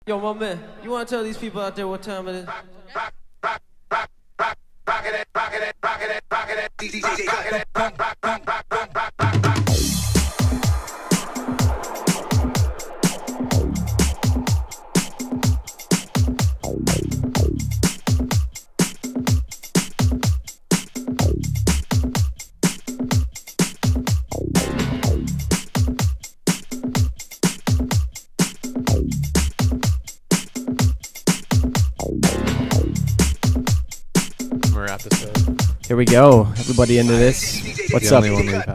Yo, my man, you want to tell these people out there what time it is? Here we go. Everybody into this. What's up?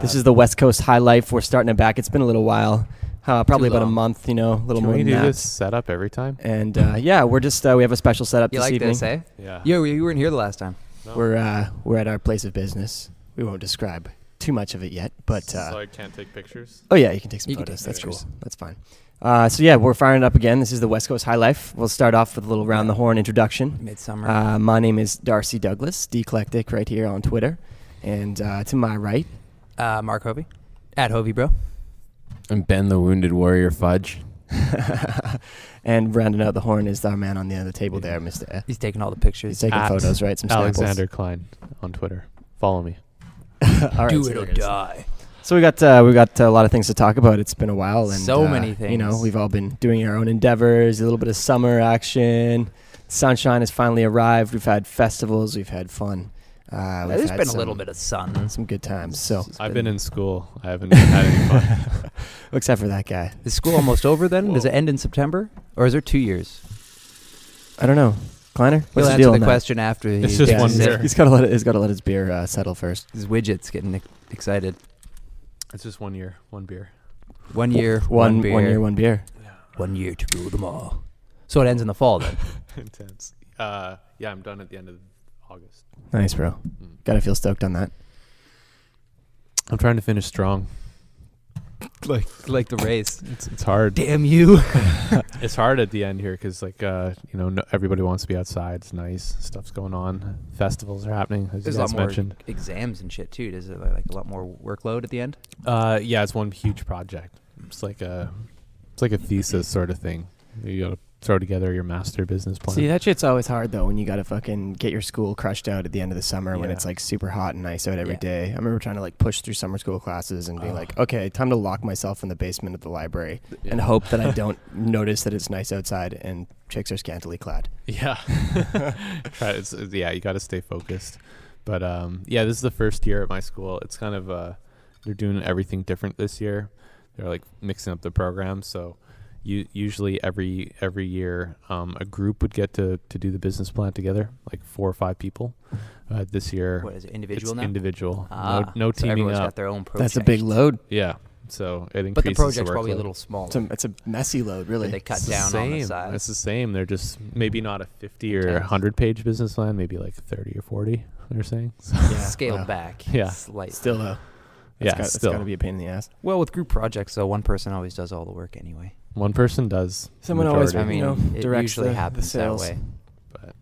This is the Westcoast Highlife. We're starting it back. It's been a little while. Probably about a month, a little more than that. Can we do this setup every time? And yeah, we're just, we have a special setup this evening. This, eh? Yeah. You weren't here the last time. No. We're at our place of business. We won't describe too much of it yet, but... so I can't take pictures? Oh, yeah, you can take some photos. That's cool. That's fine. So yeah, we're firing it up again. This is the Westcoast Highlife. We'll start off with a little round the horn introduction. Midsummer. My name is Darcy Douglas, Declectic, right here on Twitter. And to my right, Mark Hovey, at Hovey Bro. And Ben, the Wounded Warrior Fudge. And rounding out the horn is our man on the end of the table there, Mr. He's taking all the pictures. He's taking photos, right? Some Alexander Klein on Twitter. Follow me. All right, do it or die. So we got a lot of things to talk about. It's been a while, and so many things. We've all been doing our own endeavors. A little bit of summer action. Sunshine has finally arrived. We've had festivals. We've had fun. There's been a little bit of sun. Some good times. So I've been in school. I haven't had any fun. Except for that guy. Is school almost over then? Whoa. Does it end in September? Or is there 2 years? I don't know. Kleiner? He'll answer the question after. It's just one beer. He's got to let his beer settle first. His widget's getting excited. It's just 1 year, one beer. 1 year, one beer. 1 year, one beer. Yeah. 1 year to rule them all. So it ends in the fall then? Intense. Yeah, I'm done at the end of August. Nice, bro. Gotta feel stoked on that. I'm trying to finish strong. Like the race. It's hard. Damn you. It's hard at the end here because everybody wants to be outside. It's nice. Stuff's going on. Festivals are happening, as There's you guys a lot mentioned. more exams and shit too. Is it like a lot more workload at the end? Yeah, it's one huge project. It's like a thesis sort of thing. You gotta throw together your master business plan. See, that shit's always hard though when you gotta fucking get your school crushed out at the end of the summer when it's like super hot and nice out every day. I remember trying to like push through summer school classes and being like, okay, time to lock myself in the basement of the library and hope that I don't notice that it's nice outside and chicks are scantily clad. Yeah. You gotta stay focused. But this is the first year at my school. It's kind of they're doing everything different this year. They're like mixing up the programs, so usually every year a group would get to do the business plan together, like 4 or 5 people. This year, what is it, individual now? Individual. so No teaming everyone's up. got their own project. That's a big load. Yeah, so it increases. But the project's the probably a little smaller. It's a messy load, really. They cut down on the size. It's the same. They're just maybe not a 50 or 100-page business plan, maybe like 30 or 40. They're saying scaled back. Yeah, slightly. Still though. It's got to be a pain in the ass. Well, with group projects, though, one person always does all the work anyway. One person does. Someone always, it directs usually happens that way. But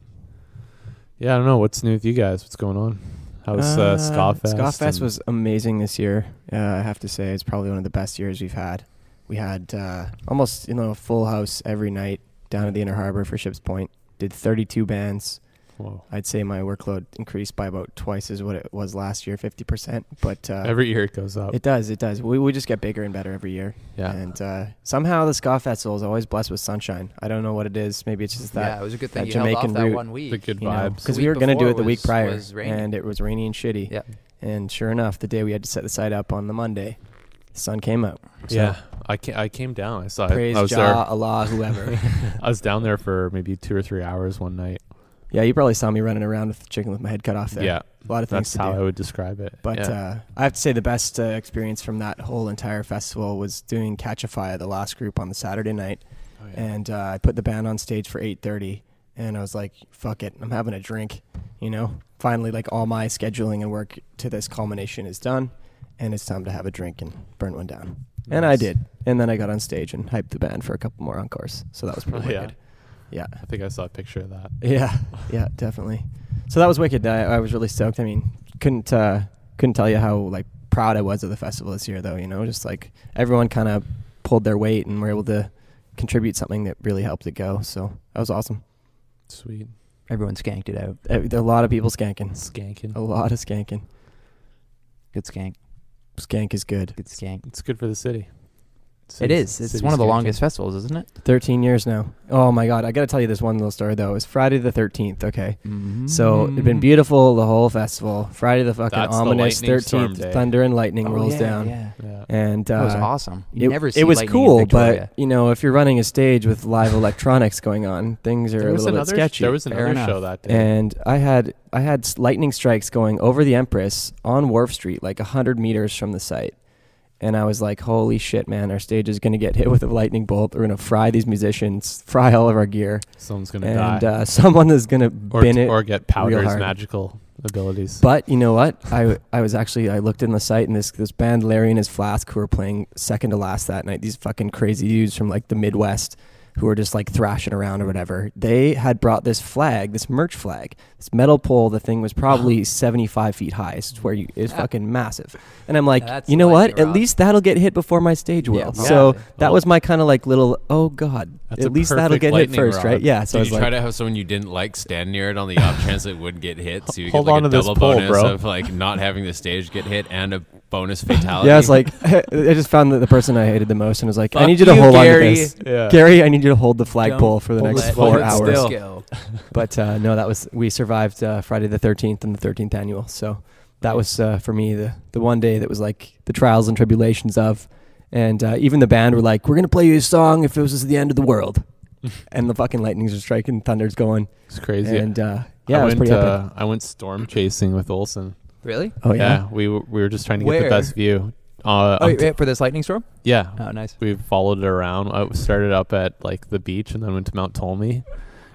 yeah, I don't know. What's new with you guys? What's going on? How's Ska-Fest? Ska-Fest was amazing this year. I have to say, it's probably one of the best years we've had. We had almost a full house every night down at the Inner Harbor for Ships Point. Did 32 bands. Whoa. I'd say my workload increased by about twice as what it was last year, 50%. But every year it goes up. It does. We just get bigger and better every year. Yeah. And somehow the Ska Festival is always blessed with sunshine. I don't know what it is. Maybe it's just that. Yeah, it was a good thing you Jamaican held off root, that 1 week. The good vibes. Because we were going to do it the week prior, rainy. and it was rainy and shitty. Yeah. And sure enough, the day we had to set the site up on the Monday, the sun came out. So yeah, I came down. I saw praise it. I was Jah, there. Allah, whoever. I was down there for maybe 2 or 3 hours one night. Yeah, you probably saw me running around with the chicken with my head cut off there. Yeah. A lot of things That's to do. how I would describe it. But I have to say the best experience from that whole entire festival was doing Catch-A-Fire, the last group, on the Saturday night. Oh, yeah. And I put the band on stage for 8:30, and I was like, fuck it, I'm having a drink. Finally, like, all my scheduling and work to this culmination is done, and it's time to have a drink and burn one down. Nice. And I did. And then I got on stage and hyped the band for a couple more encores. So that was pretty good. Yeah. I think I saw a picture of that. Yeah, definitely. So that was wicked. I was really stoked. I mean, couldn't tell you how like proud I was of the festival this year, though. Just like everyone kind of pulled their weight and were able to contribute something that really helped it go. So that was awesome. Sweet. Everyone skanked it out. There are a lot of people skanking. Skanking. A lot of skanking. Good skank. Skank is good. Good skank. It's good for the city. It is. It's one of the longest festivals, isn't it? 13 years now. Oh my God. I got to tell you this one little story though. It was Friday the 13th. Okay. So it'd been beautiful the whole festival. Friday the fucking That's the ominous lightning storm 13th. day. Thunder and lightning rolls yeah, down. Yeah. Yeah. And That was awesome. You never see it was lightning cool, in Victoria. but you know, if you're running a stage with live electronics going on, things are There a was little bit sketchy. There was Fair another enough. show that day. And I had lightning strikes going over the Empress on Wharf Street, like 100 meters from the site. And I was like, holy shit, man, our stage is going to get hit with a lightning bolt. We're going to fry these musicians, fry all of our gear. Someone's going to die. And someone is going to bin it. Or get Powder's hard. magical abilities. But you know what? I looked in the site, and this band, Larry and His Flask, who were playing second to last that night, these fucking crazy dudes from like the Midwest who were just like thrashing around or whatever. They had brought this flag, this merch flag, this metal pole. The thing was probably 75 feet high. It's fucking massive. And I'm like, That's you know what? lightning At rod. least that'll get hit before my stage will. Yeah, So probably. that was my kind of like little, oh God, That's at a least that'll perfect get hit lightning first, rod. right? Yeah. So I Did was you try like, to have someone you didn't like stand near it on the off chance it would get hit, so you Hold get like on a to this double pole, bonus bro. of like not having the stage get hit and a bonus fatality? yeah, it's like, I just found the person I hated the most and was like, I Fuck need you to you, hold on to Gary. this. Yeah. Gary, I need you to hold the flagpole for the Hold next that 4 hold hours. still. But no, we survived Friday the 13th and the 13th annual. So that was for me the one day that was like the trials and tribulations of. And even the band were like, we're going to play you a song if it was the end of the world. And the fucking lightnings are striking, thunder's going. It's crazy. And yeah, it was pretty epic. I went storm chasing with Olsen. Really? Oh, yeah? We were just trying to get Where? the best view. For this lightning storm? Yeah. Oh, nice. We followed it around. I started up at like the beach and then went to Mount Ptolemy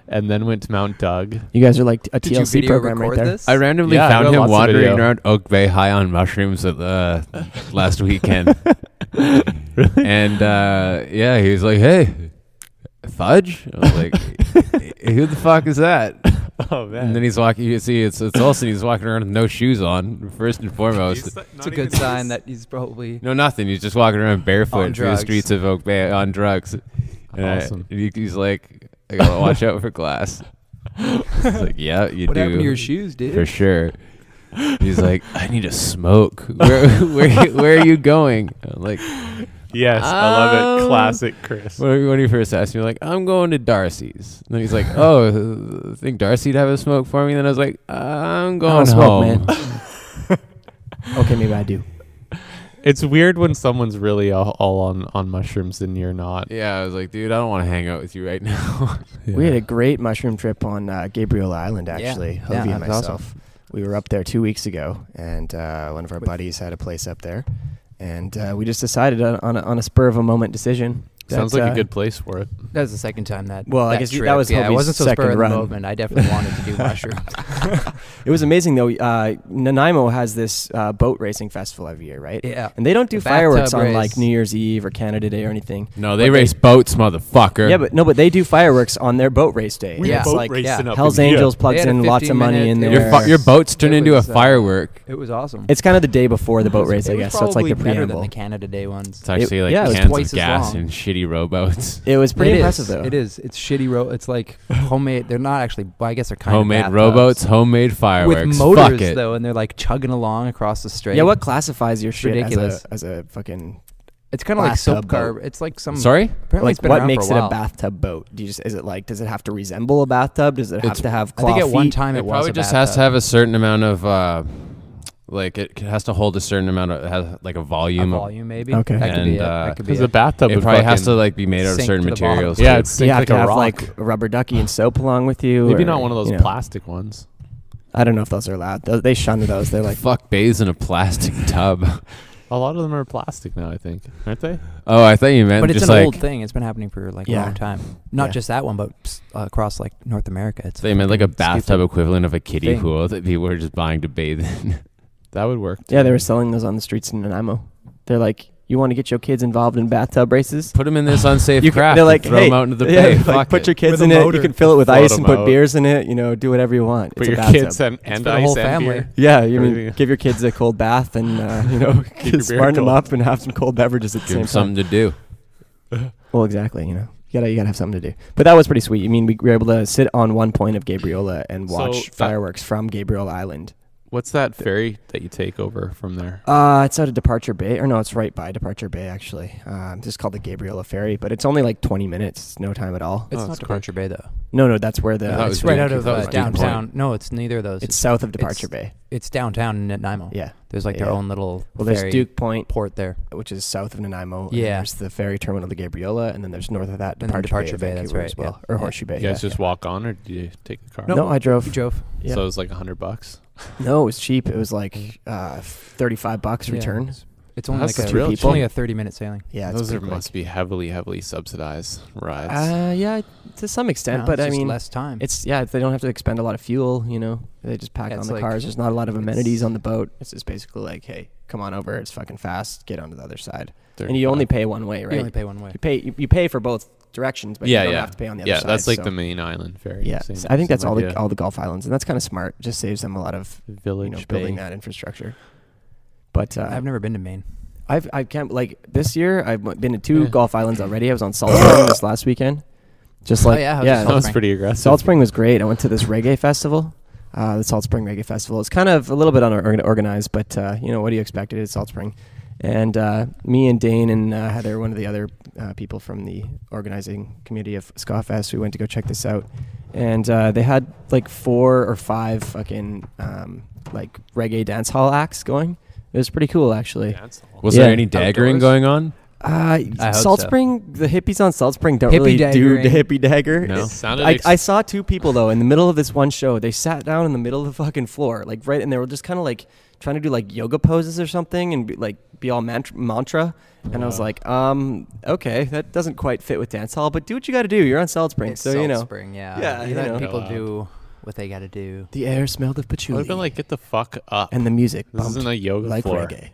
and then went to Mount Doug. You guys are like a Did you TLC video program record right there. this? I randomly Yeah, I found got him lots of wandering video. around Oak Bay high on mushrooms at last weekend. Really? And yeah, he was like, "Hey, Fudge." I was like, "Who the fuck is that?" Oh man. And then he's walking. You can see it's Olsen. He's walking around with no shoes on. First and foremost, It's a good sign that he's probably... no nothing. He's just walking around barefoot On through the drugs. streets of Oak Bay on drugs. And Awesome. he's like, "I gotta watch out for glass." He's like, "Yeah, you What do." happened to your shoes, dude? For sure. He's like, "I need a smoke. Where are you going?" I'm like, Yes, I love it. Classic Chris. when he first asked me, like, "I'm going to Darcy's." And then he's like, "Oh, I think Darcy'd have a smoke for me." And then I was like, "I'm going smoke, home." man. Okay, maybe I do. It's weird when someone's really all on mushrooms and you're not. Yeah, I was like, "Dude, I don't want to hang out with you right now." We had a great mushroom trip on Gabriel Island, actually. Yeah, Hovey and that was myself. We were up there 2 weeks ago, and one of our buddies had a place up there. And we just decided on a spur of a moment decision. Sounds like a good place for it. That was the second time that. Well, I that guess trip. that was yeah. It Hobie's wasn't so second spur of the run. moment. I definitely wanted to do mushrooms. It was amazing, though. Nanaimo has this boat racing festival every year, right? Yeah. And they don't do The bathtub fireworks on race. like New Year's Eve or Canada Day or anything. No, they But race boats, motherfucker. Yeah, but they do fireworks on their boat race day. We had It's boat like racing up Hell's in here. Angels plugs They had a in lots of money 15-minute in there. your boats turn It into was, a firework. It was awesome. It's kind of the day before the boat race, I It was guess. So it's like the probably better than preamble. the Canada Day ones. It's actually like yeah, it was cans twice of as gas long. and shitty rowboats. It was pretty It impressive, is. though. It is. It's shitty It's like homemade. They're not actually. Well, I guess they're kind Homemade of rowboats, homemade fireworks. with motors Fuck it. though, and they're like chugging along across the strait. Yeah, what classifies your shit ridiculous. as a fucking It's kind of like soap bathtub carb. boat? It's like some. Sorry? Apparently, like it's been what around makes for it a a while. bathtub boat? Does it have to resemble a bathtub? Does it have It's- to have I claw think at one feet? time It it was probably a just has to bathtub. have a certain amount of, like it has to hold a certain amount of, it has like a volume. A volume, maybe. Okay. That could be And, it. That could be Because a it. bathtub It would probably has to fucking- like be made out of sink certain to the bottom. materials. Yeah, too. it's Do you sink have like to a have rock. like a rubber ducky and soap along with you? Maybe or, not one of those you know, plastic ones. I don't know if those are allowed. They shun those. They're like, fuck bays in a plastic tub. A lot of them are plastic now, I think, aren't they? Oh, I thought you meant But it's just an like old thing. It's been happening for like a Yeah. long time. Not Yeah. just that one, but across like North America. It's they meant like a fucking bathtub stupid. equivalent of a kiddie thing. pool that people were just buying to bathe in. That would work. yeah, they were selling those on the streets in Nanaimo. They're like, you want to get your kids involved in bathtub races? Put them in this unsafe craft. They're like, and throw hey, them out into the yeah, bay. like, Fuck put it. your kids With a in it. motor. You can fill it with Float ice and them put out. beers in it. You know, do whatever you want. Put It's a your bathtub. kids and for ice the whole and family. beer. Yeah, you mean Everything. give your kids a cold bath and you know Keep your beer smarten them cold. up and have some cold beverages at the Give them same time. something to do. Well, exactly. You know, You gotta have something to do. But that was pretty sweet. I mean, we were able to sit on one point of Gabriola and watch fireworks from Gabriola Island. What's that ferry that you take over from there? It's out of Departure Bay, or no, it's right by Departure Bay actually. It's just called the Gabriola Ferry, but it's only like 20 minutes. It's no time at all. It's not Departure Bay though. No, that's where it's right out of downtown. No, it's neither of those. It's south of Departure Bay. It's downtown in Nanaimo. Yeah. There's like their own little there's Duke Point port there, which is south of Nanaimo. Yeah. And there's the ferry terminal to Gabriola, and then there's north of that Departure Bay. That's right. As well, or Horseshoe Bay. You guys just walk on, or do you take the car? No, I drove. You drove. Yeah. So it was like $100. No, it was cheap. It was like $35 return. It's only That's like it's only a 30-minute sailing. Yeah, those must be heavily subsidized rides. Yeah, to some extent, but it's I mean, less time. They don't have to expend a lot of fuel. You know, they just pack on the cars. There's not a lot of amenities on the boat. It's just basically like, hey, come on over. It's fucking fast. Get onto the other side. 35. And you only pay one way, right? You only pay one way. You pay for both directions, but you don't have to pay on the other side. Yeah, that's like the main island ferry. Yeah, so I think that's all the Gulf Islands, and that's kind of smart. Just saves them a lot of building that infrastructure. But I've never been to Maine. I can't this year. I've been to 2 Gulf Islands already. I was on Salt Spring this last weekend. Just like that was pretty aggressive. Salt Spring was great. I went to this reggae festival, the Salt Spring Reggae Festival. It's kind of a little bit unorganized, but what do you expect? It is Salt Spring. And me and Dane and Heather, one of the other people from the organizing community of Ska Fest, we went to go check this out. And they had like 4 or 5 fucking like reggae dance hall acts going. It was pretty cool, actually. Was there any daggering going on? Salt Spring, the hippies on Salt Spring don't really do the hippie dagger. No. I saw 2 people, though, in the middle of this one show. They sat down in the middle of the fucking floor, like right, and they were just kind of like trying to do like yoga poses or something and be all mantra. And I was like, okay, that doesn't quite fit with dance hall, but do what you got to do. You're on Salt Spring, so Salt Spring, yeah. You know. People do what they got to do. The air smelled of patchouli. I would have been like, get the fuck up. And the music This isn't a yoga like floor. Reggae.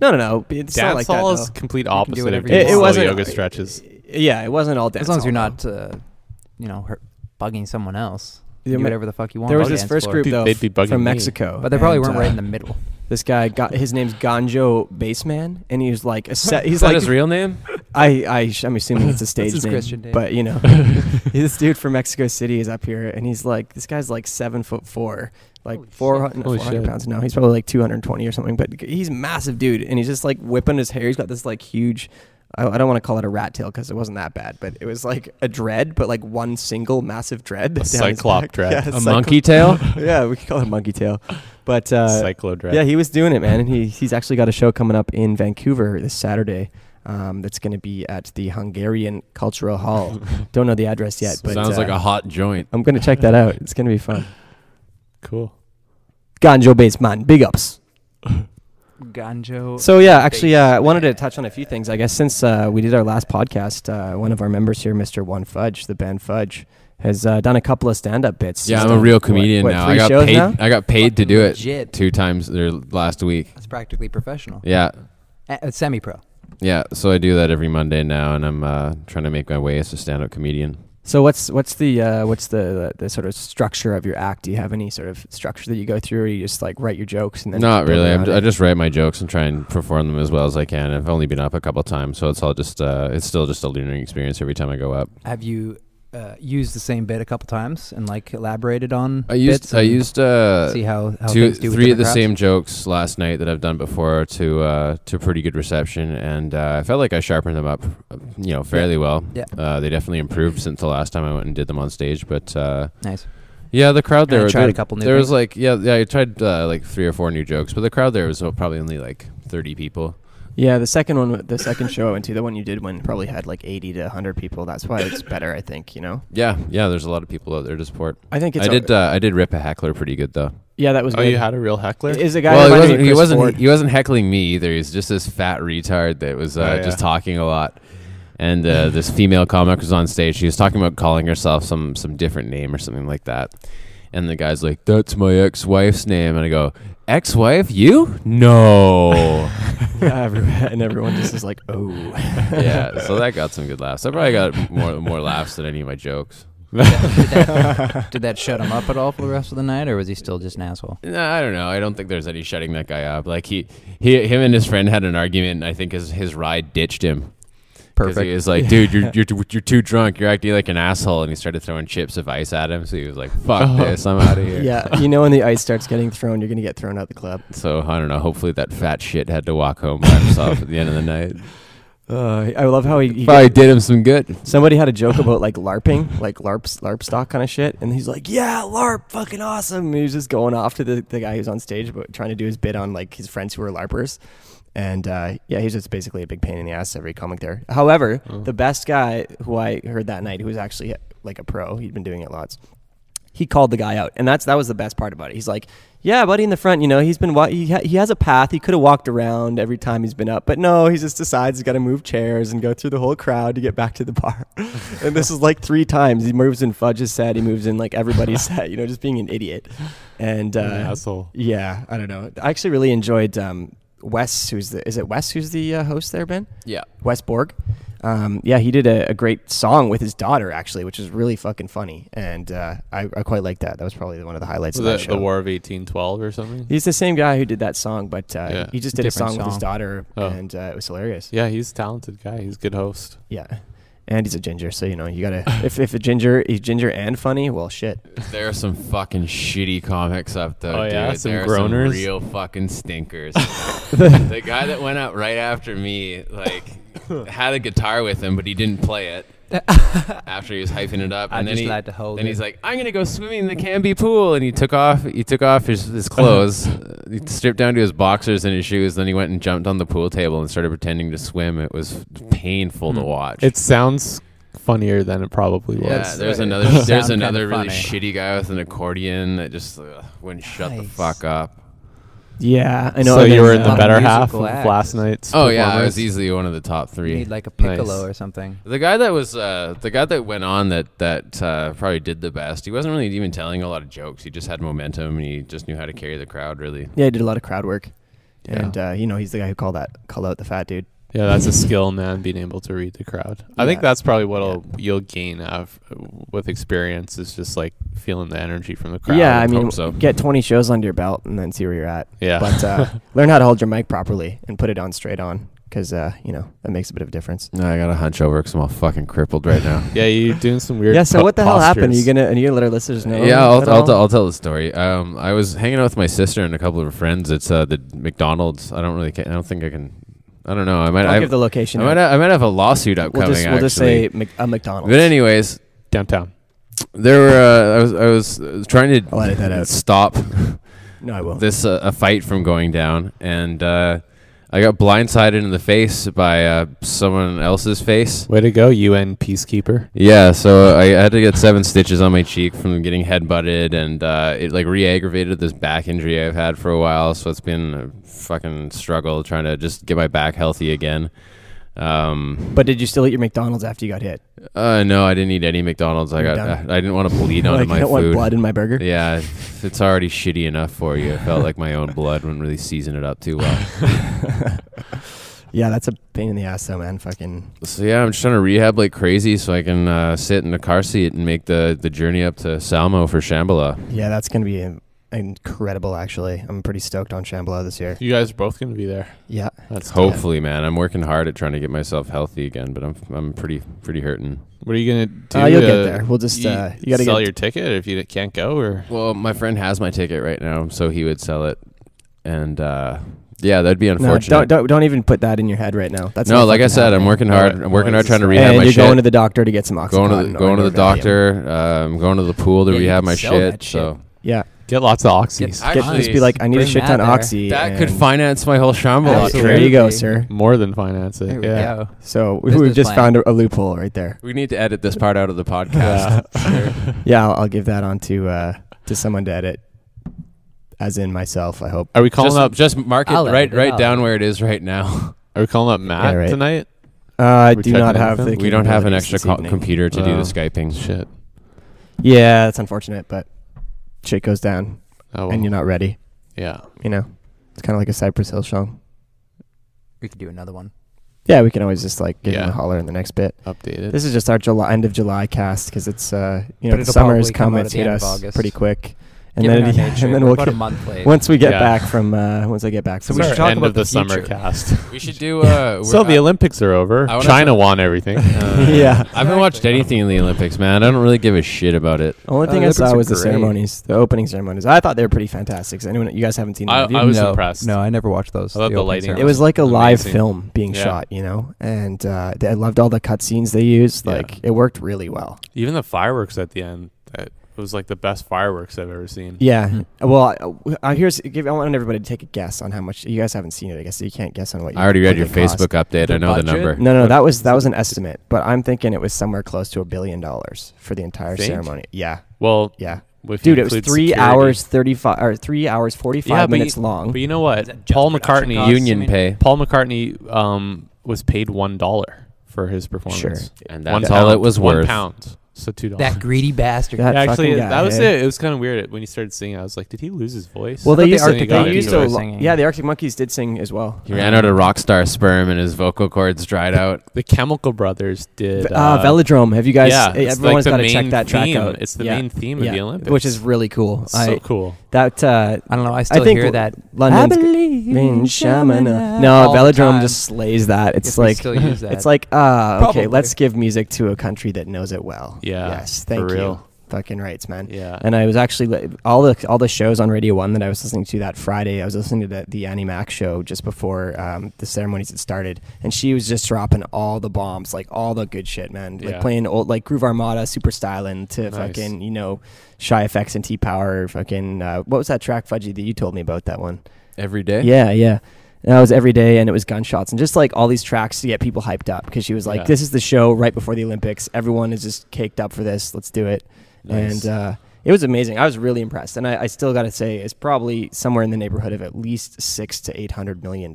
No. It's dance not like hall that, is complete opposite of it wasn't yoga stretches. Yeah, it wasn't all dance. As long as you're hall, not, bugging someone else. You do whatever the fuck you want. There was this first group though from Mexico, but they probably weren't right in the middle. This guy his name's Ganjo Bassman, and he was like he's Is like that his real name? I'm assuming it's a stage his name, Christian name. but this dude from Mexico City is up here, and he's like, this guy's like 7'4", like 400 pounds. No, he's probably like 220 or something, but he's a massive dude, and he's just like whipping his hair. He's got this like huge, I don't want to call it a rat tail because it wasn't that bad, but it was like a dread, but like one single massive dread. A cyclop dread. Yeah, a monkey tail? Yeah, we could call it a monkey tail. But cyclo dread. Yeah, he was doing it, man, and he's actually got a show coming up in Vancouver this Saturday. That's going to be at the Hungarian Cultural Hall. Don't know the address yet, but sounds like a hot joint. I'm going to check that out. It's going to be fun. Cool. Ganjo Bassman, big ups. Ganjo. So yeah, actually, I wanted to touch on a few things. I guess since we did our last podcast, one of our members here, Mr. One Fudge, the band Fudge, has done a couple of stand-up bits. Yeah, I'm a real comedian now. 3 shows now? I got paid to do it Legit. 2 times last week. That's practically professional. Yeah. Semi-pro. Yeah, so I do that every Monday now, and I'm trying to make my way as a stand-up comedian. So what's the sort of structure of your act? Do you have any sort of structure that you go through, or you just like write your jokes and then? Not really. I just write my jokes and try and perform them as well as I can. I've only been up a couple of times, so it's all just it's still just a learning experience every time I go up. Have you used the same bit a couple times and like elaborated on? I used see how 3 of the same jokes last night that I've done before to pretty good reception, and I felt like I sharpened them up, fairly well. Yeah. They definitely improved since the last time I went and did them on stage, but nice. Yeah, the crowd there. I tried a couple new. There was like I tried like 3 or 4 new jokes, but the crowd there was probably only like 30 people. Yeah, the second show I went to, the one you did when probably had like 80 to 100 people. That's why it's better, I think, Yeah, there's a lot of people out there to support. I think I did rip a heckler pretty good though. Yeah, that was good. Oh, you had a real heckler? Is a guy he wasn't heckling me either. He's just this fat retard that was just talking a lot. And this female comic was on stage. She was talking about calling herself some different name or something like that. And the guy's like, "That's my ex-wife's name." And I go, "Ex-wife? You? No." And everyone just is like, "Oh." Yeah, so that got some good laughs. I probably got more laughs than any of my jokes. Did that shut him up at all for the rest of the night, or was he still just an asshole? No, I don't know. I don't think there's any shutting that guy up. Like him and his friend had an argument, and I think his ride ditched him. Because he was like, dude, you're too drunk. You're acting like an asshole. And he started throwing chips of ice at him. So he was like, fuck this. I'm out of here. Yeah, you know when the ice starts getting thrown, you're going to get thrown out the club. So, I don't know. Hopefully that fat shit had to walk home by himself at the end of the night. I love how he probably did him some good. Somebody had a joke about like LARPing, like LARP stock kind of shit. And he's like, yeah, LARP, fucking awesome. And he was just going off to the guy who's on stage, but trying to do his bit on like his friends who were LARPers. And yeah, he's just basically a big pain in the ass, every comic there. However, the best guy who I heard that night, who was actually like a pro, he'd been doing it lots, he called the guy out. And that was the best part about it. He's like, yeah, buddy in the front, he's been he has a path. He could have walked around every time he's been up, but no, he just decides he's got to move chairs and go through the whole crowd to get back to the bar. And this is like 3 times. He moves in Fudge's set. He moves in like everybody's set, just being an idiot. And asshole. Yeah, I don't know. I actually really enjoyed Wes, is it Wes who's the host there, Ben? Yeah. Wes Borg. Yeah, he did a great song with his daughter, actually, which is really fucking funny. And I quite like that. That was probably one of the highlights of that show. The War of 1812 or something? He's the same guy who did that song, but he just did a song with his daughter, and it was hilarious. Yeah, he's a talented guy. He's a good host. Yeah. And he's a ginger, so you gotta if a ginger is ginger and funny, well shit. There are some fucking shitty comics up though, dude. Yeah, some there groaners. Are some real fucking stinkers. The guy that went out right after me, like, had a guitar with him, but he didn't play it. After he was hyping it up, and then he's like, "I'm gonna go swimming in the Canby pool," and he took off his clothes, he stripped down to his boxers and his shoes. Then he went and jumped on the pool table and started pretending to swim. It was painful to watch. It sounds funnier than it probably was. Yeah, there's another really shitty guy with an accordion that just wouldn't shut the fuck up. Yeah, I know. So you were in the better half of last night's Oh yeah, I was easily one of the top 3. You need like a piccolo or something. The guy that went on that probably did the best. He wasn't really even telling a lot of jokes. He just had momentum and he just knew how to carry the crowd really. Yeah, he did a lot of crowd work. Yeah. And he's the guy who called out the fat dude. Yeah, that's a skill, man, being able to read the crowd. I think that's probably what you'll gain with experience, is just like feeling the energy from the crowd. Yeah, I mean, get 20 shows under your belt and then see where you're at. Yeah. But learn how to hold your mic properly and put it on straight on, because, that makes a bit of a difference. No, I got to hunch over because I'm all fucking crippled right now. Yeah, you're doing some weird so what the hell happened? Are you gonna let our listeners know? Yeah, I'll tell the story. I was hanging out with my sister and a couple of her friends. It's the McDonald's. I don't think I can... I don't know. I'll give the location. I might have a lawsuit upcoming. We'll just say a McDonald's. But anyways, downtown. There were. I was trying to I'll edit that out. Stop. No, I won't. This a fight from going down, and I got blindsided in the face by someone else's face. Way to go, UN peacekeeper. Yeah, so I had to get 7 stitches on my cheek from getting headbutted, and it like re-aggravated this back injury I've had for a while. So it's been a fucking struggle trying to just get my back healthy again. But did you still eat your McDonald's after you got hit? No, I didn't eat any McDonald's. I didn't want to bleed onto my food. I don't want blood in my burger. Yeah, it's already shitty enough for you. I felt like my own blood wouldn't really season it up too well. Yeah, that's a pain in the ass though, man. Fucking. So yeah, I'm just trying to rehab like crazy so I can sit in a car seat and make the journey up to Salmo for Shambhala. Yeah, that's gonna be incredible. Actually, I'm pretty stoked on Shambhala this year. You guys are both going to be there. Yeah, that's hopefully, man. I'm working hard at trying to get myself healthy again, but I'm pretty hurting. What are you gonna do? You'll get there. We'll just you gotta sell your ticket if you can't go, or well, my friend has my ticket right now, so he would sell it, and yeah, that'd be unfortunate. No, don't even put that in your head right now. That's no, like I said, I'm working hard. I'm working hard trying to rehab my shit. You're going to the doctor to get some oxycontin. Going to the doctor. I'm going to the pool to rehab my shit. So yeah. Get lots of oxys. Just be like, I need a shit ton of oxy. That could finance my whole Shambhala. There you go, sir. More than finance it. Yeah. So we've just found a loophole right there. We need to edit this part out of the podcast. Yeah, I'll give that on to someone to edit. As in myself, I hope. Are we calling up? Just mark it right down where it is right now. Are we calling up Matt tonight? I do not have the. We don't have an extra computer to do the Skyping. Shit. Yeah, that's unfortunate, but shit goes down, and you're not ready. Yeah. It's kind of like a Cypress Hill song. We could do another one. Yeah, we can always just like give him a holler in the next bit. Update it. This is just our end of July cast because it's the summer has come. It's hit us pretty quick. And Given then, our nature, and then we're we'll about a get, month late. once we get Yeah. back from once I get back So from we It's should our talk end about of the summer future. cast. We should do. So the Olympics are over. I wanna China talk- won everything. Yeah. I haven't watched anything in the Olympics, man. I don't really give a shit about it. Only thing I Olympics saw are was the great. ceremonies, the opening ceremonies. I thought they were pretty fantastic. So anyone, you guys haven't seen them? have you? I was no, impressed. No, I never watched those. I love the opening lighting. ceremonies. It was like a live Amazing. film being Yeah. shot, you know, and I loved all the cutscenes they used. Yeah. Like it worked really well. Even the fireworks at the end. It was like the best fireworks I've ever seen. Yeah. Mhm. Well, I want everybody to take a guess on how much you guys haven't seen it. I guess so you can't guess on what. I already read what your they cost. Facebook update. The I know the budget? number. No, that was an estimate, but I'm thinking it was somewhere close to $1 billion for the entire Think? ceremony. Yeah, Well, yeah, if you dude, it was include 3 security. hours 35 or 3 hours 45 Yeah, but minutes you- long. But you know what? Is that just Paul production McCartney. costs? Union I mean- pay. Paul McCartney was paid $1 for his performance. Sure. And One that's all pound- it was worth. £1. So $2. That greedy bastard. That Actually, fucking guy, that was eh? it. It was kind of weird when he started singing. I was like, did he lose his voice? Well, I thought they the used to. Arctic They Monkeys used were to. singing. Yeah, the Arctic Monkeys did sing as well. He ran out of rock star sperm and his vocal cords dried out. the Chemical Brothers did. Velodrome. Have you guys? Yeah, it's everyone's like got the to check main that track theme. out. It's the Yeah. main theme of the Olympics, which is really cool. so cool. That I don't know. I still think hear that. London's I believe in Shamana. No, all the Velodrome time. just slays that. Guess It's we like still use that. it's like okay, Probably. let's give music to a country that knows it well. Yeah, Yes, thank for you. real. Fucking rights, man. Yeah. And I was actually all the shows on Radio 1 that I was listening to that Friday. I was listening to the Annie Mac show just before the ceremonies had started, and she was just dropping all the bombs, like all the good shit, man. Like Yeah. playing old like Groove Armada, Super Stylin' to Nice. fucking Shy FX and T Power. Fucking what was that track, Fudgy, that you told me about that one? Every day? Yeah, yeah. And that was Every Day, and it was Gunshots, and just like all these tracks to get people hyped up, because she was like, Yeah. "This is the show right before the Olympics. Everyone is just caked up for this. Let's do it." Nice. And it was amazing. I was really impressed, and I still got to say, it's probably somewhere in the neighborhood of at least $600 to $800 million.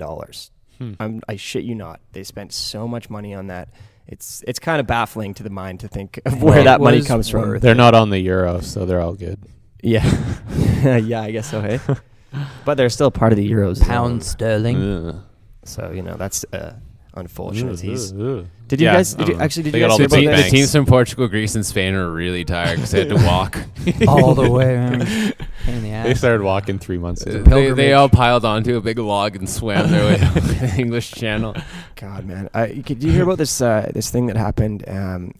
I shit you not. They spent so much money on that. It's kind of baffling to the mind to think of where It that money was comes from. worth They're not on the Euro, so they're all good. Yeah, yeah, I guess so. Hey, but they're still part of the Euros. Pound sterling. Ugh. So that's unfortunate. Ugh. Did you Yeah, guys? I Did you don't know. actually? Did They you got guys all hear the about big this? The banks. teams from Portugal, Greece, and Spain were really tired because they had to walk. All the way. Pain in the They ass. started walking 3 months ago. They all piled onto a big log and swam their way up the English Channel. God, man. Did you hear about this this thing that happened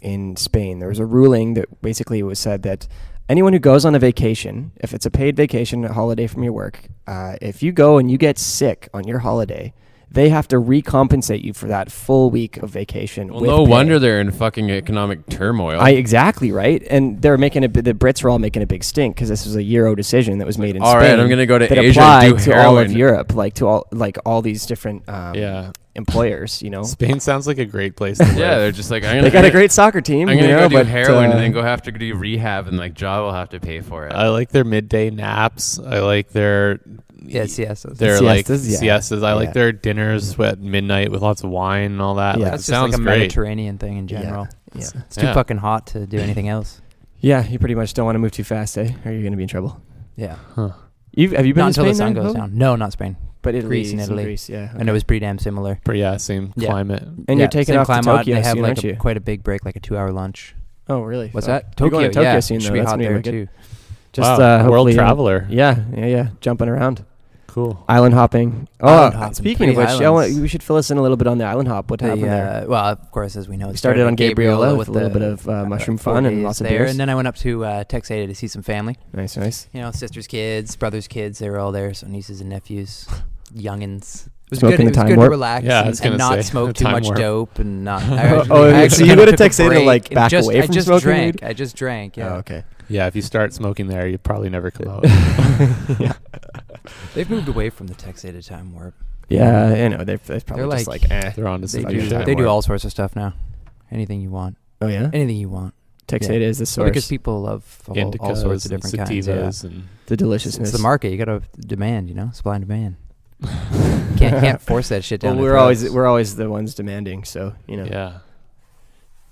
in Spain? There was a ruling that basically was said that anyone who goes on a vacation, if it's a paid vacation, a holiday from your work, if you go and you get sick on your holiday, they have to recompensate you for that full week of vacation. Well, with no pay. wonder they're in fucking economic turmoil. Exactly right, and they're making the Brits were all making a big stink because this was a Euro decision that was made in all Spain. right, I'm gonna go to that Asia applied and do to all of heroin. Europe, like to all these different Yeah. employers. Spain sounds like a great place to live. Yeah, they're just like, They got a great soccer team. I'm gonna you know, go do but, heroin and then go have to do rehab, and like job will have to pay for it. I like their midday naps. I like their Yes. their like Siestas, yeah. siestas. I Yeah. like their dinners at midnight with lots of wine and all that. Yeah. Like, That's it just sounds like a great. Mediterranean thing in general. Yeah. It's too Yeah. fucking hot to do anything else. Yeah, you pretty much don't want to move too fast, eh? Or you're going to be in trouble. Yeah. Huh. Have you been Not to until the Spain sun then, goes Hope? down. No, not Spain. But Italy, Greece and some Italy. Greece, yeah. And it was pretty damn similar. But yeah, same Yeah. climate. And Yeah, you're taking same off to climate. Tokyo They have soon, like aren't you? quite a big break, like a 2-hour lunch. Oh, really? What's Oh. that? You're going to Tokyo yeah. soon, Should though. be That's hot gonna be there really good. too. Just Wow, world hopefully, traveler. Yeah. Jumping around. Cool. Island hopping. Island hopping, Speaking of pretty which, islands. we should fill us in a little bit on the island hop. What happened there? Well, of course, as we know, We it started on Gabriola with with a little the, bit of mushroom 4 fun and days lots of there. beers. And then I went up to Texada to see some family. Nice. You know, sisters' kids, brothers' kids. They were all there. So nieces and nephews, youngins. It was Smoking good. the It was time good warp? to relax Yeah, I was and gonna not say, smoke the too time much warp. dope and not. So you go to Texada, like, back just, away from I just smoking drank. weed? I just drank. Yeah. Oh, okay. Yeah, if you start smoking there, you probably never come out. Yeah. They've moved away from the Texada time warp. Yeah, you know, they're probably They're just like- They're on to They some do- new do. time They do warp. all sorts of stuff now. Anything you want. Oh, yeah? Anything you want. Texada is the Well, source. because people love all Indicas sorts of and different kinds. Yeah. sativas and The It's deliciousness. the market. You got to demand. You know, supply and demand. Can't force that shit down. Well, their throats. we're always the ones demanding, so, you know. yeah.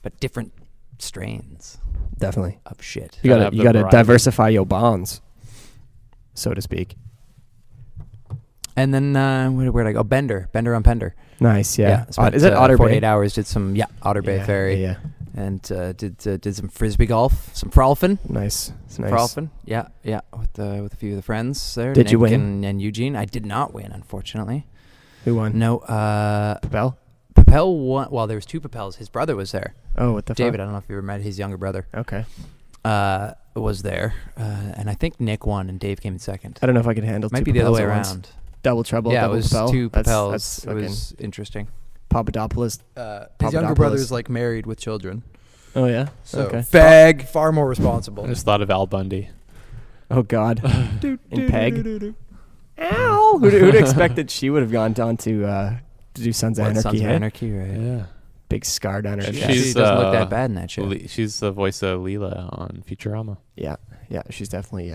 But different strains Definitely. of shit. You Gotta got have to the you got to variety. diversify your bonds, so to speak. And then where'd I go? Bender on Pender. Nice, yeah. spent, Is it Otter 48 Bay? hours. Did some Otter Bay Yeah, Ferry. Yeah. and did some frisbee golf, some frolfing. Nice. Frolfing. Yeah, with a few of the friends there. Did Nick you win? And Eugene. I did not win, unfortunately. Who won? No. Papel? Papel won. Well, there was two Papels. His brother was there. Oh, what the David, fuck? I don't know if you ever met his younger brother. Okay. Was there, and I think Nick won and Dave came in second. I don't know if I could handle Might two be the other Papels way at once. around. Double trouble. Yeah, double it was Papel. two Papels. That's It was interesting. Papadopoulos. His younger Papadopoulos. brother's like married with children. Oh yeah. So Okay. fag, far more responsible. I just thought of Al Bundy. Oh God. And Peg. Ow. Who'd expect that she would have gone on to do Sons of Anarchy? Sons of hey? Anarchy, right? Yeah. Big scarred on her And chest. she's, She doesn't look that bad in that show. She's the voice of Leela on Futurama. Yeah. She's definitely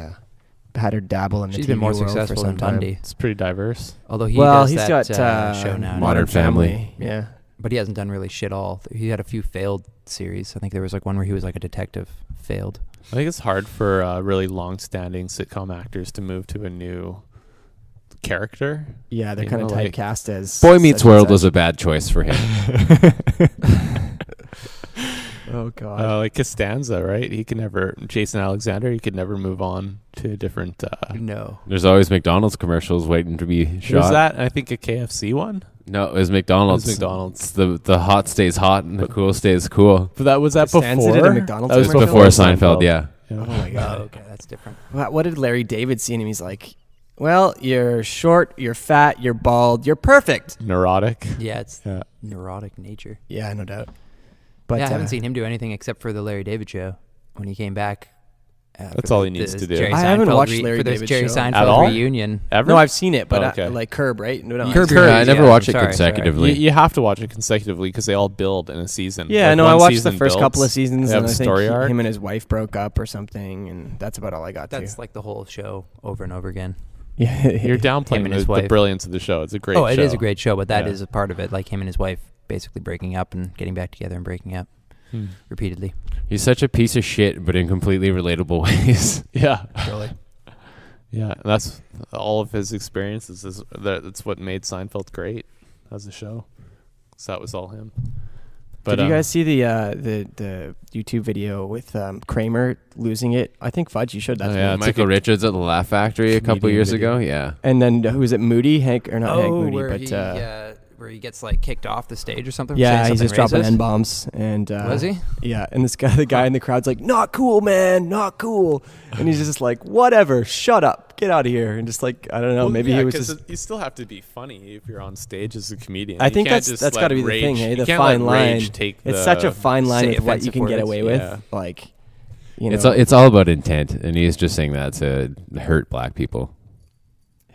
had her dabble in the She's TV been more world for successful some than time. Bundy. It's pretty diverse. Although he Well, does he's that got show now. Modern Family. Yeah. But he hasn't done really shit all. He had a few failed series. I think there was like one where he was like a detective. Failed. I think it's hard for really long-standing sitcom actors to move to a new character. Yeah, they're You kind of know, like- typecast as Boy Meets such and World was such. a bad choice for him. Oh God. Like Costanza, right? Jason Alexander, he could never move on to a different. No. There's always McDonald's commercials waiting to be shot. Was that? I think a KFC one. No, it was McDonald's. It was McDonald's. It's the hot stays hot and the cool stays cool. But that was that Costanza before. did a McDonald's That was commercial? Before Seinfeld, yeah. Oh my Oh, God. okay, that's different. What did Larry David see in him? He's like, well, you're short, you're fat, you're bald, you're perfect. Neurotic. Yeah, it's Yeah. neurotic nature. Yeah, no doubt. But Yeah, I haven't seen him do anything except for the Larry David show when he came back. That's for all the- he needs the to do. Jerry I haven't Seinfeld watched Larry for this David Jerry show. Seinfeld At all? reunion. Ever? No, I've seen it, but Oh, okay. like Curb, right? No, Curb, Yeah, I never yeah, watched it sorry. consecutively. You have to watch it consecutively because they all build in a season. Yeah, Like, no, I one watched the season first builds, couple of seasons, they have and I a think story arc. him and his wife broke up or something, and that's about all I got That's to. like the whole show over and over again. Yeah, You're Him downplaying and his the wife. brilliance of the show. It's a great show. Oh, it is a great show, but that Yeah. is a part of it. Like him and his wife basically breaking up and getting back together and breaking up repeatedly. He's such a piece of shit, but in completely relatable ways. Yeah. Really? Yeah, and that's all of his experiences. That's what made Seinfeld great as a show. So that was all him. But did you guys see the YouTube video with Kramer losing it? I think Fudge, you showed that. Oh, to yeah, me. it's Michael like a Richards at the Laugh Factory a couple comedian years video. ago. Yeah. And then who was it? Moody, Hank, or not Hank Moody, where but he where he gets like kicked off the stage or something. for yeah, saying he's just something dropping racist? N bombs. And Was he? Yeah, and the guy in the crowd's like, "Not cool, man, not cool," and he's just like, "Whatever, shut up, get out of here," and just like, I don't know, maybe he was just. You still have to be funny if you're on stage as a comedian. I You think can't that's just got to let be the thing, rage- hey, you the can't fine let rage line. take It's the- such a fine line say with what you offensive can get words. away with, Yeah. like, you know. It's all about intent, and he's just saying that to hurt black people.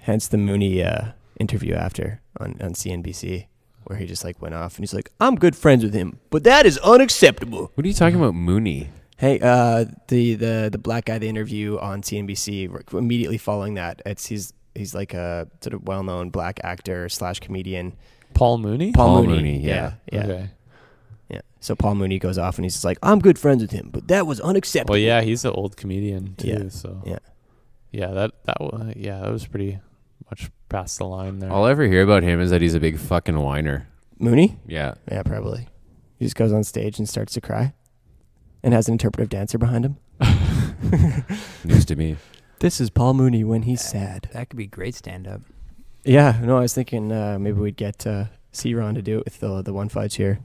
Hence the Mooney interview after on CNBC, where he just like went off and he's like, "I'm good friends with him, but that is unacceptable." What are you talking about, Mooney? Hey, the black guy they interview on CNBC immediately following that, he's like a sort of well-known black actor / comedian. Paul Mooney. Paul Mooney, yeah. Okay. Yeah. So Paul Mooney goes off and he's just like, "I'm good friends with him, but that was unacceptable." Well, yeah, he's an old comedian too. Yeah. So Yeah. yeah, that was pretty much past the line there. All I ever hear about him is that he's a big fucking whiner. Mooney? Yeah. Yeah, probably. He just goes on stage and starts to cry, and has an interpretive dancer behind him. News to me. This is Paul Mooney when he's sad. That could be great stand-up. Yeah, no, I was thinking maybe we'd get C-Ron to do it with the one Fudge here.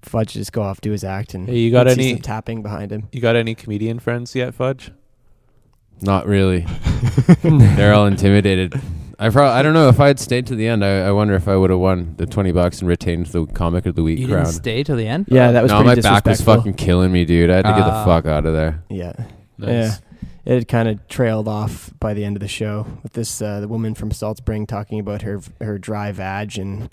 Fudge just go off, do his act, and Hey, you got we'd see any- some tapping behind him. You got any comedian friends yet, Fudge? Not really. They're all intimidated. I don't know if I had stayed to the end. I wonder if I would have won the $20 and retained the comic of the week You crown. didn't stay till the end? Yeah, that was No, pretty my back was disrespectful. fucking killing me, dude. I had to get the fuck out of there. Yeah. Nice. Yeah. It had kind of trailed off by the end of the show with this the woman from Salt Spring talking about her dry vag, and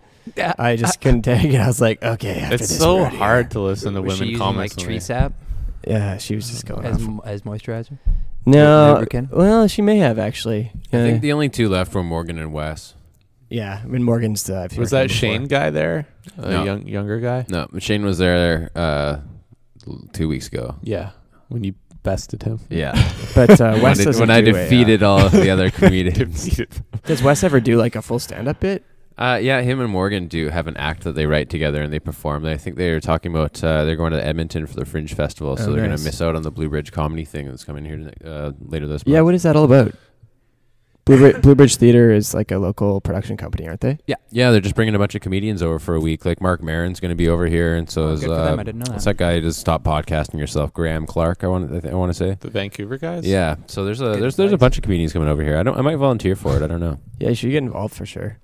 I just couldn't take it. I was like, okay, after It's this, so we're outta hard here. to listen to Was she women using comments. like when tree they- sap Yeah, she was just going off. as moisturizer? No, lubricant? well, she may have actually. I think the only two left were Morgan and Wes. Yeah, I mean Morgan's. I've Was heard him that Shane before. guy there? No. Younger guy? No, Shane was there 2 weeks ago. Yeah. When you bested him. Yeah. But Wes doesn't when I do defeated all of the other comedians. Does Wes ever do like a full stand-up bit? Yeah, him and Morgan do have an act that they write together and they perform. I think they're talking about they're going to Edmonton for the Fringe Festival, so they're going to miss out on the Blue Bridge comedy thing that's coming here later this month. Yeah, what is that all about? Blue Bridge Theater is like a local production company, aren't they? Yeah, they're just bringing a bunch of comedians over for a week. Like Mark Maron's going to be over here, and so is good for them. I didn't know what's that. that guy who does Stop Podcasting Yourself? Graham Clark. I want to say The Vancouver guys? Yeah. So there's a bunch of comedians coming over here. I might volunteer for it. I don't know. Yeah, you should get involved for sure.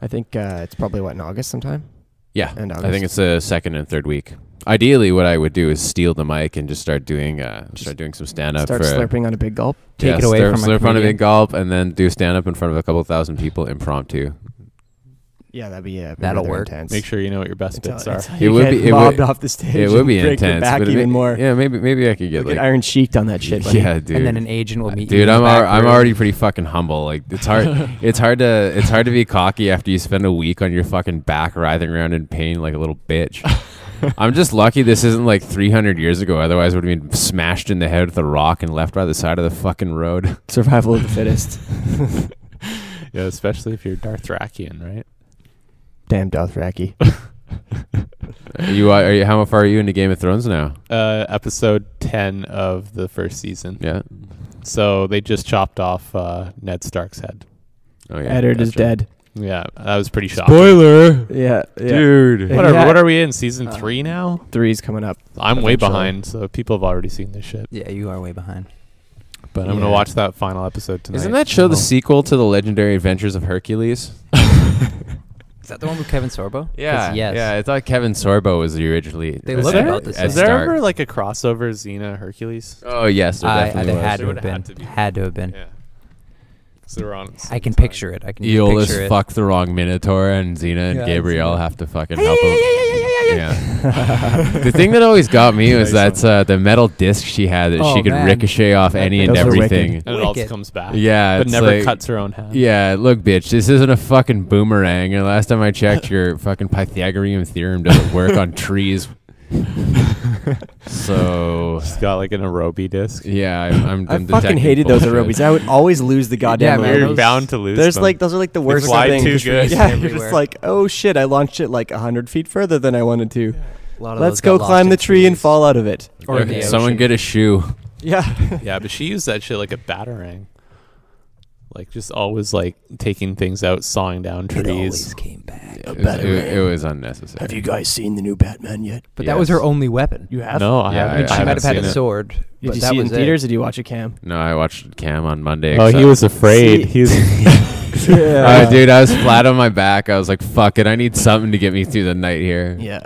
I think it's probably in August sometime. Yeah, And I think it's the second and third week. Ideally, what I would do is steal the mic and just start doing some stand up. Start slurping on a big gulp. Take it away from a slurp on a comedian. big gulp, and then do stand up in front of a couple thousand people impromptu. Yeah, that'd be That'll rather work. Make sure you know what your best bits are. It would be mobbed off the stage. It would be and break your intense. back but even more. Yeah, maybe I could get Get Iron Sheiked on that shit. Buddy. Yeah, dude. And then an agent will meet you. Dude, in the back I'm room. already pretty fucking humble. Like it's hard to be cocky after you spend a week on your fucking back writhing around in pain like a little bitch. I'm just lucky this isn't like 300 years ago. Otherwise, I would have been smashed in the head with a rock and left by the side of the fucking road. Survival of the fittest. Yeah, especially if you're Darthrakian, right? Damn Dothraki. How far are you into Game of Thrones now? Episode 10 of the first season. Yeah. So they just chopped off Ned Stark's head. Oh yeah. Eddard is gotcha. dead. Yeah, that was pretty shocking. Spoiler, Yeah. dude. Yeah. Whatever. What are we in? Season 3 now? 3's coming up. I'm way eventually. behind, so people have already seen this shit. Yeah, you are way behind. But I'm going to watch that final episode tonight. Isn't that show the sequel to the Legendary Adventures of Hercules? Is that the one with Kevin Sorbo? Yeah. 'Cause yes. Yeah, I thought Kevin Sorbo was the originally. They as look Ed- about the same. as Is there Stark. ever like a crossover Xena Hercules? Oh yes, there definitely There was. had to There have would've had been. to be. Had to have been. Yeah. So they're on. at the I same can time. picture it. I can Aeolus picture it. fucked the wrong Minotaur, and Xena and Yeah, Gabrielle Xena. have to fucking help him. Yeah. The thing that always got me was Nice that the metal disc she had that Oh, she could man. ricochet off any and Those are everything. wicked. And it all Wicked. comes back. Yeah, But it's never like- cuts her own hand. Yeah, look, bitch, this isn't a fucking boomerang. And last time I checked, your fucking Pythagorean theorem doesn't work on trees. So She's got like an aerobi disc. yeah, I'm I detecting fucking hated those bullshit. aerobies. I would always lose the goddamn man, You're aerobies. bound to lose There's them. like those are like the worst fly things. too good. Yeah, you're Everywhere. just like, oh shit, I launched it like 100 feet further than I wanted to. A lot of Let's those go got lost climb in the tree and trees. fall out of it. Or in the Someone ocean. get a shoe. Yeah. Yeah, but she used that shit like a batarang. Like just always like taking things out, sawing down It always trees. came back. It was unnecessary. Have you guys seen the new Batman yet? But that was her only weapon. You have? No, I Yeah, haven't. I She might haven't have had seen a it. sword. Did but you that see it in was theaters or did you watch a Cam? No, I watched Cam on Monday. Oh, he was afraid. See- He's Dude, I was flat on my back. I was like, fuck it. I need something to get me through the night here. Yeah.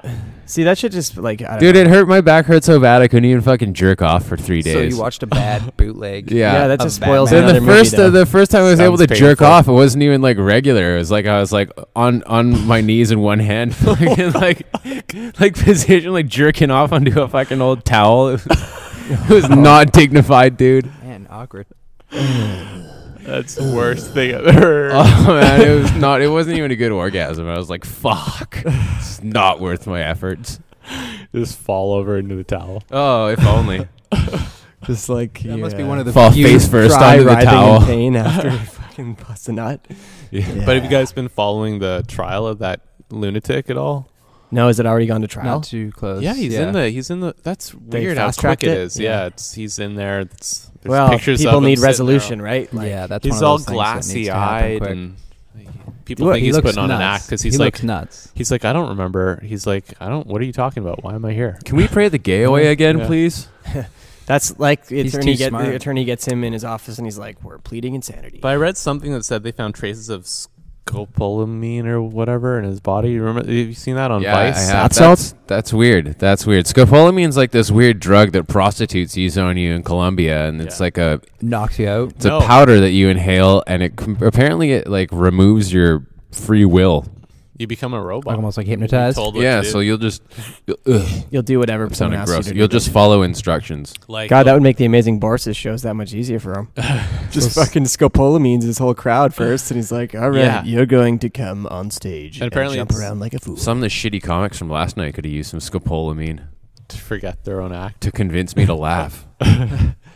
See, that shit just like, I don't Dude, know. it hurt. My back hurt so bad I couldn't even fucking jerk off for 3 days. So you watched a bad bootleg. Yeah. Yeah, that of just spoils Batman. Then another the movie, first though. the first time I was able to Sounds jerk painful. off, it wasn't even like regular. It was like I was like on my knees in one hand, like position, like jerking off onto a fucking old towel. It was not dignified, dude. Man, awkward. That's the worst thing I've ever heard. Oh man, it was not. It wasn't even a good orgasm. I was like, fuck, it's not worth my efforts. Just fall over into the towel. Oh, if only. Just like That must be one of the Fall few face first dry onto the writhing towel. in pain after you fucking bust a nut. Yeah. But have you guys been following the trial of that lunatic at all? No, is it already gone to trial? Not too close. Yeah, he's in the. That's They weird how quick fast-tracked it it? is. Yeah. Yeah, he's in there. There's Well, pictures people of him need sitting resolution, there. right? Like, yeah, that's He's one of all those things that needs to happen glassy-eyed quick. and people think He he's looks putting on an nuts. act because He he's like looks nuts. he's like I don't remember. He's like I don't. What are you talking about? Why am I here? Can we pray the gay away again, Yeah. please? That's like the He's attorney, too smart. the attorney gets him in his office and he's like, we're pleading insanity. But I read something that said they found traces of scopolamine or whatever in his body. You remember? Have you seen that on Yeah, Vice? I have. Bath salts? That's weird. That's weird. Scopolamine's like this weird drug that prostitutes use on you in Colombia, and it's Yeah. like a Knocks you out. it's No. a powder that you inhale, and apparently it like removes your free will. You become a robot. Almost like hypnotized. Told what Yeah, to do. so you'll just You'll do whatever that someone sounded asks gross. you to You'll do. just follow instructions. like God, that would make the Amazing Bosses shows that much easier for him. Just fucking scopolamines his whole crowd first, and he's like, all right, Yeah. you're going to come on stage And apparently jump it's- around like a fool. Some of the shitty comics from last night could have used some scopolamine to forget their own act. to convince me to laugh.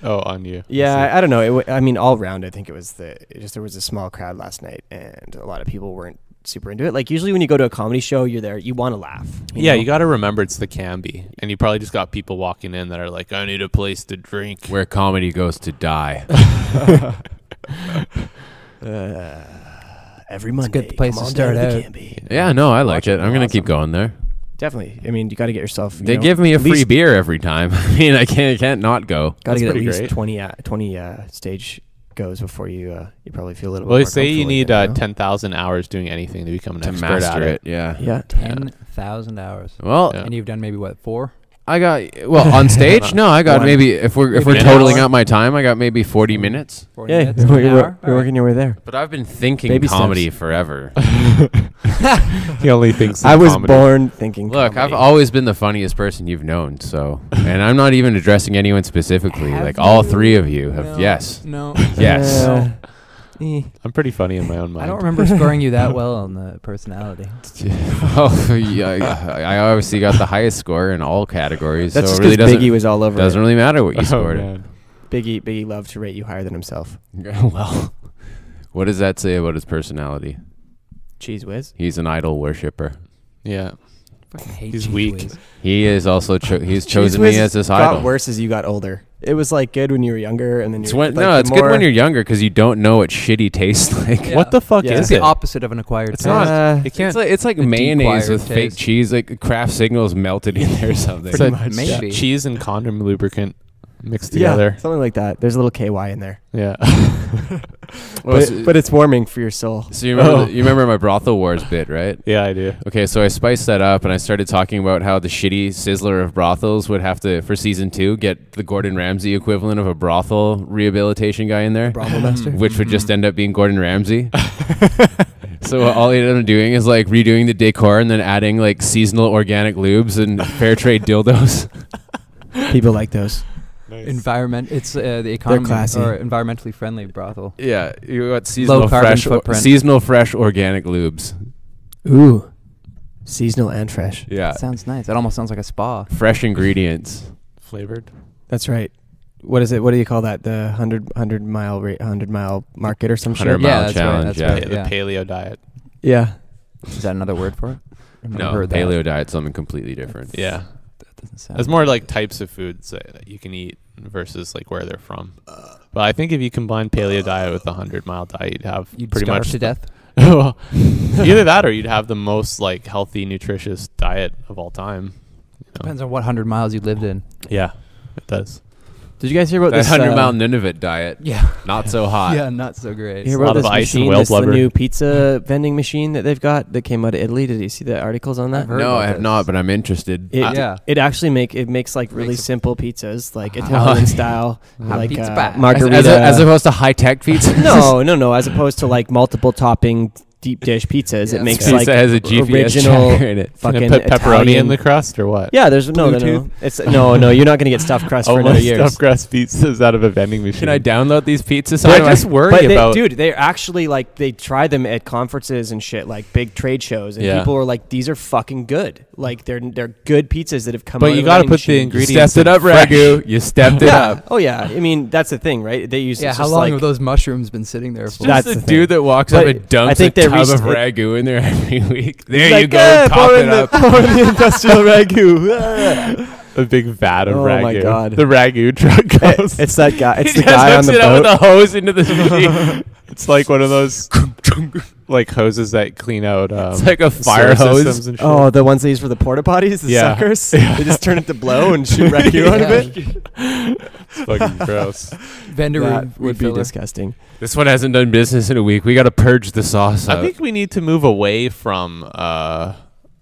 Oh, on you. Yeah, I don't know. I mean, all round, I think it was there was a small crowd last night, and a lot of people weren't super into it. Like usually when you go to a comedy show, you're there, you want to laugh. Yeah, know? you got to remember it's the Canby, and you probably just got people walking in that are like, I need a place to drink. Where comedy goes to die. Every Monday. It's a good place come to on start down to the out. Canby. Yeah, no, I like it. I'm going to keep Awesome. going there. Definitely. I mean, you got to get yourself. They give me a free beer every time. I mean, I can't not go. Got to That's get at pretty least great. 20 stage goes before you probably feel a little. Well, bit they more say you comfortable need with it, 10,000 hours doing anything to become an To expert at master it. it, yeah. Yeah. 10,000 hours. Well, Yeah. And you've done maybe what, 4? I got on stage. No, I got One. maybe if we're Minutes. totaling out my time, I got maybe 40 minutes. 40 Yeah, minutes? An you're hour? All right. working your way there. But I've been thinking Baby comedy steps. forever. He only thinks I was comedy. born thinking. Look, I've comedy. always been the funniest person you've known. So, and I'm not even addressing anyone specifically. Have Like all you? three of you have. No. Yes. No. Yes. I'm pretty funny in my own mind. I don't remember scoring you that well on the personality. Oh, yeah, I obviously got the highest score in all categories. That's so just it really because doesn't Biggie was all over. doesn't it. really matter what you Oh, scored. man. Biggie loved to rate you higher than himself. Well, what does that say about his personality? Cheese whiz. He's an idol worshiper. Yeah. Fucking hate He's Cheese weak. Whiz. He is also he's Cheese chosen whiz me as his got idol. worse as you got older. It was like good when you were younger, and then It's you're when, like, no, the it's good when more- you're younger because you don't know what shitty tastes like. Yeah. What the fuck Yeah. is It's the it? opposite of an acquired It's taste. not. It can't. It's like The mayonnaise deep-wired with fake taste. cheese, like Kraft Signals melted in there or something. It's a Maybe. cheese and condom lubricant mixed Yeah, together. something like that. There's a little KY in there, Yeah. Well, but it's warming for your soul. so you remember, you remember my brothel wars bit, right? Yeah, I do. Okay, so I spiced that up and I started talking about how the shitty sizzler of brothels would have to, for season 2, get the Gordon Ramsay equivalent of a brothel rehabilitation guy in there, Brothel master. which would just end up being Gordon Ramsay. So all he ended up doing is like redoing the decor and then adding like seasonal organic lubes and fair trade dildos. People like those. Environment. It's the economy classy. or environmentally friendly brothel. Yeah, you got seasonal carbon fresh, footprint. seasonal fresh organic lubes. Ooh, seasonal and fresh. Yeah, Sounds nice. It almost sounds like a spa. fresh ingredients. Flavored. That's right. What is it? What do you call that? The 100 mile market or some shit? 100 mile Yeah, that's right, challenge. that's yeah. right. The Yeah. paleo diet. Yeah. Is that another word for it? I've never No, heard that. paleo diet's something completely different. Yeah. That doesn't sound. There's more like types of foods that you can eat versus like where they're from. But I think if you combine paleo diet with the 100-mile diet, you'd have You'd pretty starve much to death. Well, either that or you'd have the most like healthy, nutritious diet of all time. You know? Depends on what 100 miles you lived in. Yeah, it does. Did you guys hear about That this? 100-mile Nunavut diet, Yeah. not so hot. Yeah, not so great. You hear A lot about of this ice and machine? whale This the blubber. new pizza vending machine that they've got that came out of Italy. Did you see the articles on that? I've heard No, about I have this. not, but I'm interested. It, Yeah. it actually makes like really Makes a- simple pizzas, like Uh-huh. Italian style, Hot like pizza pie. margarita. As opposed to high-tech pizza. no, as opposed to like multiple topping deep dish pizzas. Yeah, It makes Pizza like has a GPS original tracker in it. Can I fucking put pepperoni Italian. in the crust or what? Yeah, there's no. Bluetooth? It's no. You're not gonna get stuffed crust for another year. stuffed crust pizzas out of a vending machine. Can I download these pizzas? So I How do just worry But about. dude, they're actually like they try them at conferences and shit, like big trade shows, and Yeah. people are like, "These are fucking good. Like they're good pizzas that have come." But out you of gotta vending put the machine." You ingredients stepped it in up, fresh. Ragu. You stepped it Yeah. up. Oh yeah. I mean, that's the thing, right? They use. Yeah, it's how just long like, have those mushrooms been sitting there for? That's Just the the thing. dude that walks But up and dumps I think a they tub of reached- Ragu in there every week. There He's you like, go. "Yeah, Top pour it in up. pour in the industrial ragu. A big vat of Oh ragu. my God. The ragu truck goes. It's that guy. It's He the just guy on hooks the it up with boat. a hose into the machine. It's like one of those like hoses that clean out. It's like a fire sewer hose. systems and shit. Oh, the ones they use for the porta potties, the Yeah. suckers. They just turn it to blow and shoot ragu out of it. It's fucking gross. Vendor That would be refiller. disgusting. This one hasn't done business in a week. We got to purge the sauce I out. think we need to move away from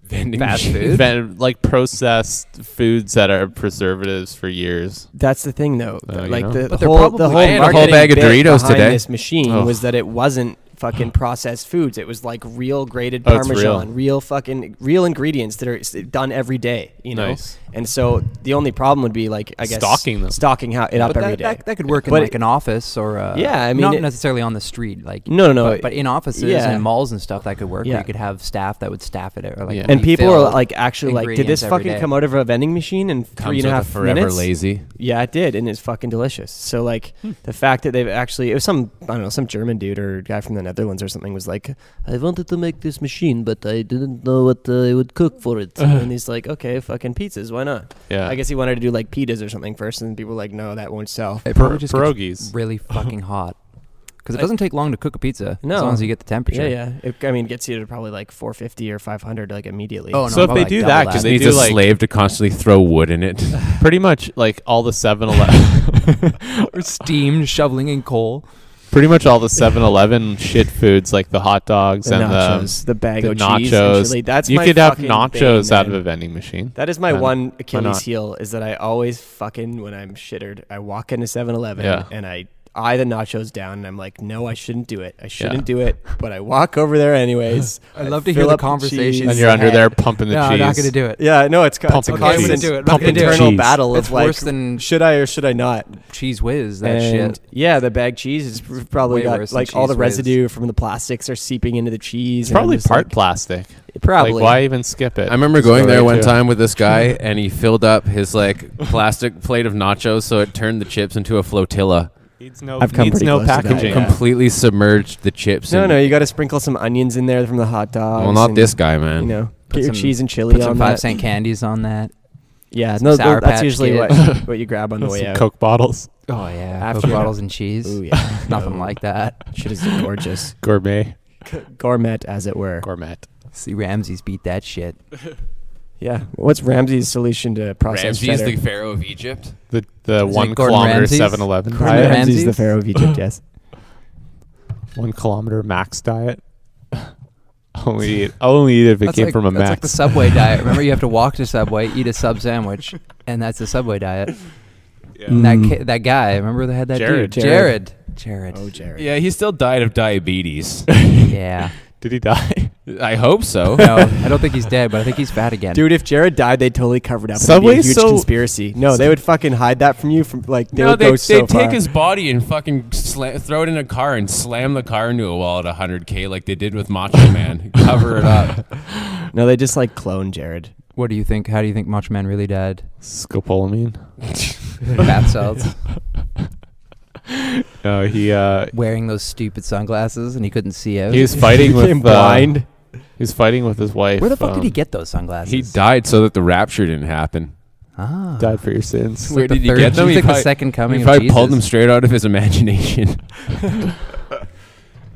Vending Fast machine. food? like processed foods that are preservatives for years. That's the thing, though. You Like know? the But they're whole probably- the whole I ate a whole marketing bag of bit Doritos behind today. this machine Ugh. was that it wasn't fucking processed foods. It was like real grated Oh, it's Parmesan, real fucking real ingredients that are done every day. You know, Nice. and so the only problem would be like I guess Stocking them. stocking it up But every day. that could work in But like an office or Yeah, I mean, not it- necessarily on the street, like No. but in offices Yeah. and malls and stuff that could work. Yeah. Where you could have staff that would staff it or like Yeah. And people refill are like actually like, did this ingredients every fucking day. come out of a vending machine in Comes 3.5 with a forever minutes? lazy. Yeah, it did, and it's fucking delicious. So like the fact that they've actually, it was some, I don't know, some German dude or guy from the Netherlands or something was like, I wanted to make this machine, but I didn't know what I would cook for it. And he's like, okay, fucking pizzas, why not? Yeah. I guess he wanted to do like pitas or something first, and people were like, no, that won't sell. It probably just gets Pierogies. really fucking hot. Because it doesn't take long to cook a pizza. No. As long as you get the temperature. Yeah. It gets you to probably like 450 or 500 like immediately. Oh, no. So if they like do double that, that. can Just they needs do a like slave to constantly throw wood in it. pretty much like all the 7-Eleven, Or steamed, shoveling in coal. pretty much all the 7-Eleven shit foods like the hot dogs the and nachos, the bag the of cheese. nachos. And chili. That's you my could have fucking nachos thing, out of man. a vending machine. That is my Why one not? Achilles heel is that I always fucking, when I'm shittered, I walk into 7-Eleven Yeah. and I eye the nachos down and I'm like, no, I shouldn't do it. I shouldn't Yeah. do it. But I walk over there anyways. I love to fill hear the up conversations. cheese. And you're under there pumping the No, cheese. I'm not going to do it. Yeah, no, it's Pumping a the cheese. constant I'm not gonna do it. internal Cheese. battle It's of like, worse than should I or should I not? Cheese whiz, that And shit. yeah, the bag cheese is probably Way got worse than like all the Cheese Whiz. residue from the plastics are seeping into the cheese. It's and I'm probably just part like, plastic. Probably. Like, why even skip it? I remember Just going go there right one to it. time with this guy, and he filled up his like plastic plate of nachos, so it turned the chips into a flotilla. Needs no, I've come pretty no close to that, packaging. yeah. Completely submerged the chips. No, you got to sprinkle some onions in there from the hot dogs. Well, not and, this guy, man. You know, Put get your some- cheese and chili Put some on 5-cent that. candies on that. Yeah, some no, Sour that's Patch usually Kid. what you grab on the way Some out. Coke bottles. Oh, yeah. After Coke that. bottles and cheese. Ooh, yeah. Nothing No. like that. Shit is gorgeous. Gourmet. Gourmet, as it were. Gourmet. See, Ramses beat that shit. Yeah. What's Ramsey's solution to processed Ramses, cheddar? the Pharaoh of Egypt. The it 1 Gordon kilometer Ramsay's? 7-Eleven Gordon diet. Ramsey's the Ramsay's? Pharaoh of Egypt, yes. 1 kilometer max diet. I'll only eat if it came from a That's like the max. Subway diet. Remember, you have to walk to Subway, eat a sub sandwich, and that's the Subway diet. And that guy, remember they had that Jared. dude? Jared. Jared. Oh, Jared. Yeah, he still died of diabetes. Yeah. Did he die? I hope so. No, I don't think he's dead, but I think he's fat again. Dude, if Jared died, they'd totally cover it up. It'd be a Subway's huge so- conspiracy. No, they would fucking hide that from you. From like they No, would go so they'd far. take his body and fucking throw it in a car and slam the car into a wall at 100K like they did with Macho Man. Cover it up. No, they just like clone Jared. What do you think? How do you think Macho Man really died? Scopolamine. Fat cells. No, he Wearing those stupid sunglasses and he couldn't see out. he was fighting Became with blind. He was fighting with his wife. Where the fuck did he get those sunglasses? He died so that the rapture didn't happen. Ah. Died for your sins. It's Where like the did he third- get them? He's He like the probably- second coming He of probably Jesus. pulled them straight out of his imagination.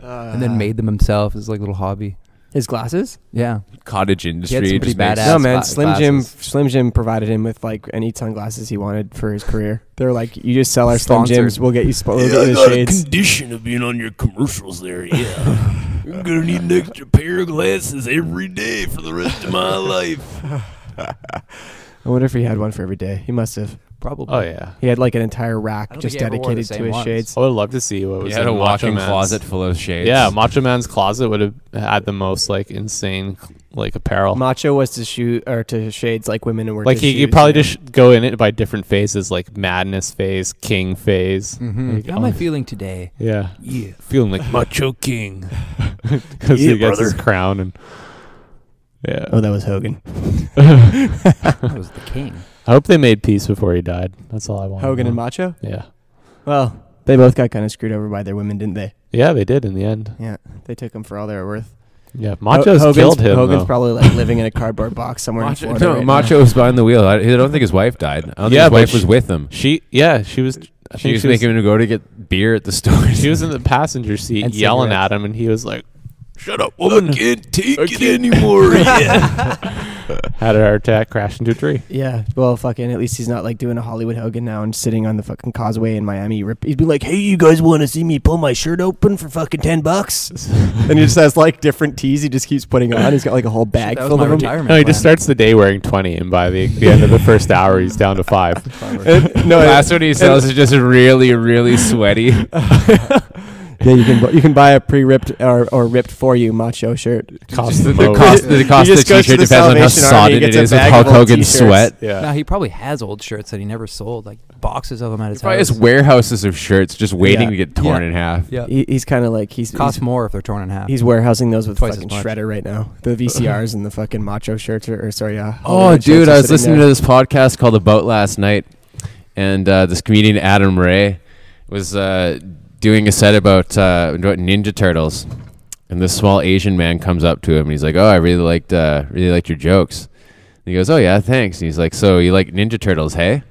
And then made them himself as like a little hobby. His glasses? Yeah. Cottage industry. some just pretty makes- badass No, man. glasses. Slim Jim provided him with like any sunglasses he wanted for his career. They're like, you just sell our Sponsored. Slim Jims, we'll get you the shades. condition of being on your commercials there, yeah. I'm gonna need an extra pair of glasses every day for the rest of my life. I wonder if he had one for every day. He must have. Probably. Oh yeah. He had like an entire I rack don't just think he ever wore the dedicated to same his ones. shades. I would love to see what He was had in a Macho walk-in Man's closet full of shades. Yeah, Macho Man's closet would have had the most like insane like apparel. Macho was to shoot or to shades like women were. Like to he could shoes, probably yeah. just go in it by different phases, like madness phase, king phase. Mm-hmm. Like, How am I feeling today? Yeah, Yeah. feeling like Macho King because he gets his crown and yeah. Oh, that was Hogan. That was the king. I hope they made peace before he died. That's all I want. Hogan and Macho. Yeah, Well, they both got kind of screwed over by their women, didn't they? yeah, they did in the end. Yeah, they took him for all they were worth. Yeah, Macho's Hogan's, killed him. Hogan's though. probably like living in a cardboard box somewhere in Florida. No, right Macho was behind the wheel. I don't think his wife died. I don't think Yeah, his but wife was with him. She was. I She think was making him to go to get beer at the store. She was in the passenger seat And yelling cigarettes. at him, and he was like, "Shut up, woman! I can't take it anymore. Had a heart attack, crashed into a tree. Yeah, well, fucking, at least he's not like doing a Hollywood Hogan now and sitting on the fucking causeway in Miami. He'd be like, hey, you guys want to see me pull my shirt open for fucking $10? And he just has like different tees he just keeps putting on. He's got like a whole bag That was full my of them. retirement No, he just plan. starts the day wearing 20, and by the end of the first hour, he's down to 5. No, That's what he sells is just really, really sweaty. yeah, you can buy a pre-ripped or ripped for you Macho shirt. Cost The the cost of He the just goes to t-shirt the depends on how Salvation Army, sodded it gets a is with bag Hulk of old Hogan's t-shirts. sweat. Yeah. No, he probably has old shirts that he never sold, like boxes of them at his Probably house. has warehouses of shirts just waiting Yeah. to get torn Yeah. in half. Yeah. He's kind of like Cost more if they're torn in half. he's warehousing those with Twice fucking as much. Shredder right now. The VCRs and the fucking Macho shirts or sorry, Oh, Hollywood dude, shirts are I was sitting listening there. to this podcast called About Last Night, and this comedian Adam Ray was doing a set about Ninja Turtles, And this small Asian man comes up to him and he's like, "Oh, I really liked your jokes." And he goes, "Oh yeah, thanks." And he's like, "So you like Ninja Turtles, hey?"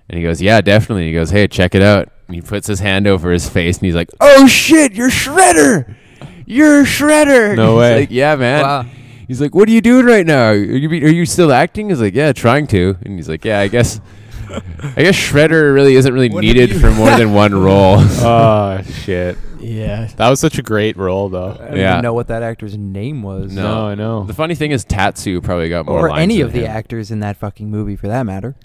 And he goes, "Yeah, definitely." And he goes, "Hey, check it out." And he puts his hand over his face and he's like, "Oh shit, you're Shredder! You're Shredder!" No way. He's like, "Yeah, man." Wow. He's like, "What are you doing right now? Are you still acting?" He's like, "Yeah, trying to." And he's like, "Yeah, I guess Shredder really isn't needed for more than one role." Oh shit. Yeah. That was such a great role, though. I don't Yeah. even know what that actor's name was. No, I know. The funny thing is, Tatsu probably got more Or lines any than of the him. actors in that fucking movie, for that matter.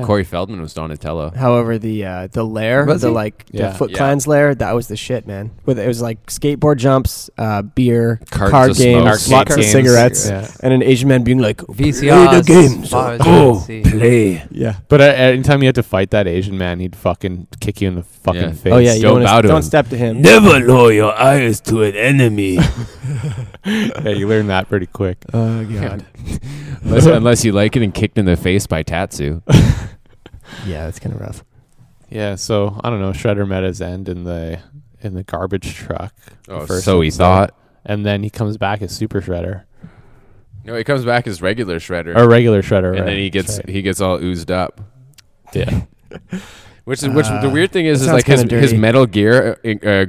Corey Feldman was Donatello. However, the lair, Was the he? like Yeah. the Foot Yeah. Clan's lair, that was the shit, man. With it was like skateboard jumps, beer, Cartons card of games, smokes. lots of Games. cigarettes, Yeah. and an Asian man being like, VCRs. "Play the games, bars, go see. play." Yeah. But anytime you had to fight that Asian man, he'd fucking kick you in the fucking Yeah. face. Oh yeah, you Don't bow to don't him. step to him. Never lower your eyes to an enemy. Yeah, you learn that pretty quick. Oh god. unless you like it and kicked in the face by Tatsu. Yeah, that's kind of rough. Yeah, so I don't know. Shredder met his end in the garbage truck. the Oh, first so he episode. thought. And then he comes back as Super Shredder No, he comes back as regular Shredder, or regular Shredder, and right? then he gets all oozed up. Yeah. Which the weird thing is that like sounds his kinda dirty. Metal Gear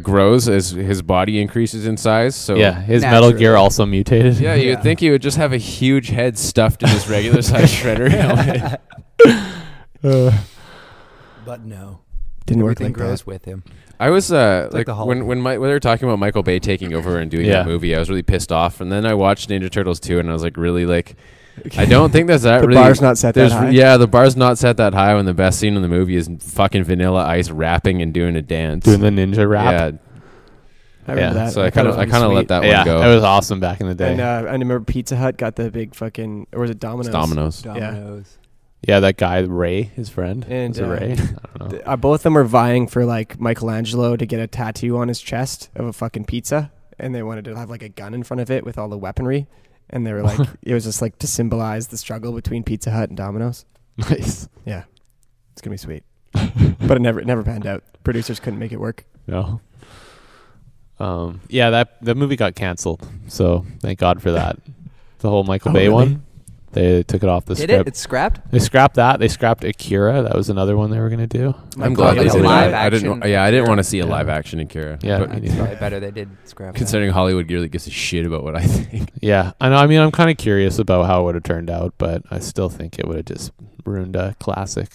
grows as his body increases in size. So Yeah, his Metal Naturally. Gear also mutated. yeah, you Yeah. would think he would just have a huge head stuffed in his regular size Shredder helmet. But no. Didn't work Everything like grows that. with him. I was like the Hulk. when they were talking about Michael Bay taking over and doing Yeah. that movie, I was really pissed off. And then I watched Ninja Turtles 2, and I was like, really like, I don't think that's that The really. bar's not set that high. Yeah, the bar's not set that high. When the best scene in the movie is fucking Vanilla Ice rapping and doing a dance. Doing the ninja rap. Yeah, I remember Yeah, that. so I thought kind it of was let sweet. that Yeah, one go. it was awesome back in the day. And I remember Pizza Hut got the big fucking, or was it Domino's? It's Domino's. Domino's. Yeah, that guy Ray, his friend. And, Was it Ray? I don't know. Both of them were vying for like Michelangelo to get a tattoo on his chest of a fucking pizza, and they wanted to have like a gun in front of it with all the weaponry, and they were like, it was just like to symbolize the struggle between Pizza Hut and Domino's. Nice. Yeah, it's gonna be sweet, but it never panned out. Producers couldn't make it work. No. Yeah, the movie got canceled, so thank God for that. The whole Michael Bay really? one, they took it off the Did script. it? It's scrapped? They scrapped that. They scrapped Akira. That was another one they were gonna do. I'm Michael glad Bay they was did in live it. I didn't. action Yeah, I didn't want to Akira. see a Yeah. live action Akira. Yeah, but me It's neither. probably better they did scrap that. considering Hollywood really gives a shit about what I think. Yeah, I know. I mean, I'm kind of curious about how it would have turned out, but I still think it would have just ruined a classic.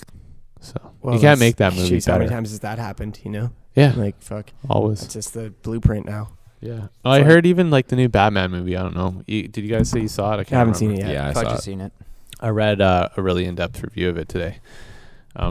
So Well, you can't that's- make that movie Jeez, how many better. times has that happened? You know, Yeah, like fuck, always. it's just the blueprint now. Yeah. I heard even like the new Batman movie. I don't know. Did you guys say you saw it? I I haven't seen remember. it yet. Yeah, I Thought saw you it. seen it. I read a really in-depth review of it today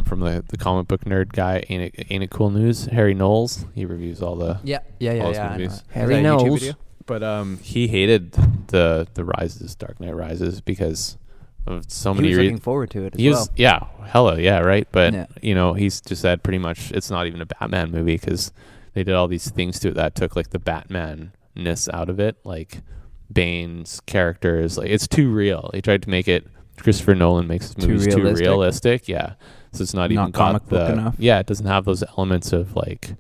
from the comic book nerd guy. Ain't it cool news? Harry Knowles. He reviews all the Yeah. all his I know movies. it. Harry Is that a YouTube knows. video? But he hated the Rises, Dark Knight Rises, because of so He many was reasons. looking forward to it as He was, well. yeah, hella, yeah, right. But Yeah. you know, he's just said pretty much it's not even a Batman movie because they did all these things to it that took like the Batman-ness out of it, like Bane's characters. Like it's too real. He tried to make it. Christopher Nolan makes his Too movies too realistic? realistic. Yeah, so it's not even Not comic got book the enough? yeah. It doesn't have those elements of like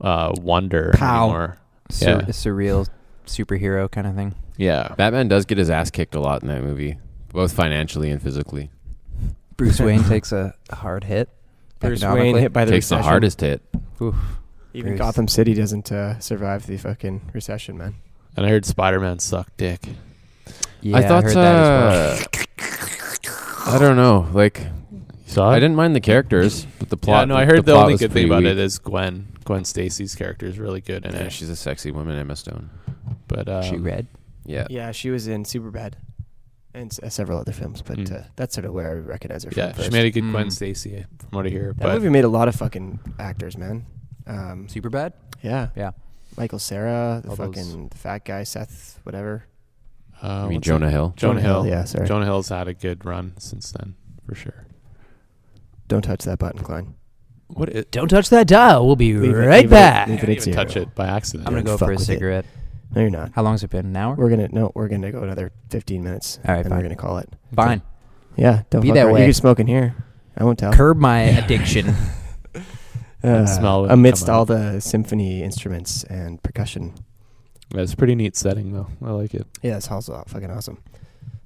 wonder Pow. anymore. Yeah. Surreal superhero kind of thing. Yeah, Batman does get his ass kicked a lot in that movie, both financially and physically. Bruce Wayne takes a hard hit. Bruce economically. Wayne hit by the Takes the recession. hardest hit. Oof. Even Bruce. Gotham City doesn't survive the fucking recession, man. and I heard Spider-Man sucked dick. Yeah, I thought. heard that as well. I don't know. Like, You saw it? I didn't mind the characters, but the plot. Yeah, no, I heard the plot only was good thing pretty about it weak. is Gwen Stacy's character is really good in Yeah, it. she's a sexy woman, Emma Stone. But She read. Yeah. Yeah, she was in Superbad and several other films, but that's sort of where I recognize her yeah, from first. she made a good Mm. Gwen Stacy from what I hear. That But movie made a lot of fucking actors, man. Super bad? Yeah. Yeah. Michael Cera, the All those- fucking fat guy, Seth, whatever. I mean, what's Jonah it? Hill. Jonah Hill. Yeah, sorry. Jonah Hill's had a good run since then, for sure. Don't touch that button, Klein. What? It, Don't touch that dial. We'll be Leave it- right leave it- back. leave I it didn't at even zero. touch it by accident. I'm going to Don't go for fuck a with it. cigarette. No, you're not. How long's it been? An hour? We're gonna go another 15 minutes. All right, and fine. we're gonna call it. Fine. Yeah, don't Be fuck that around. way. You can smoke in here. I won't tell. Curb my addiction. And smell it amidst come all out. the symphony instruments and percussion. Yeah, it's a pretty neat setting though. I like it. Yeah, it's also fucking awesome.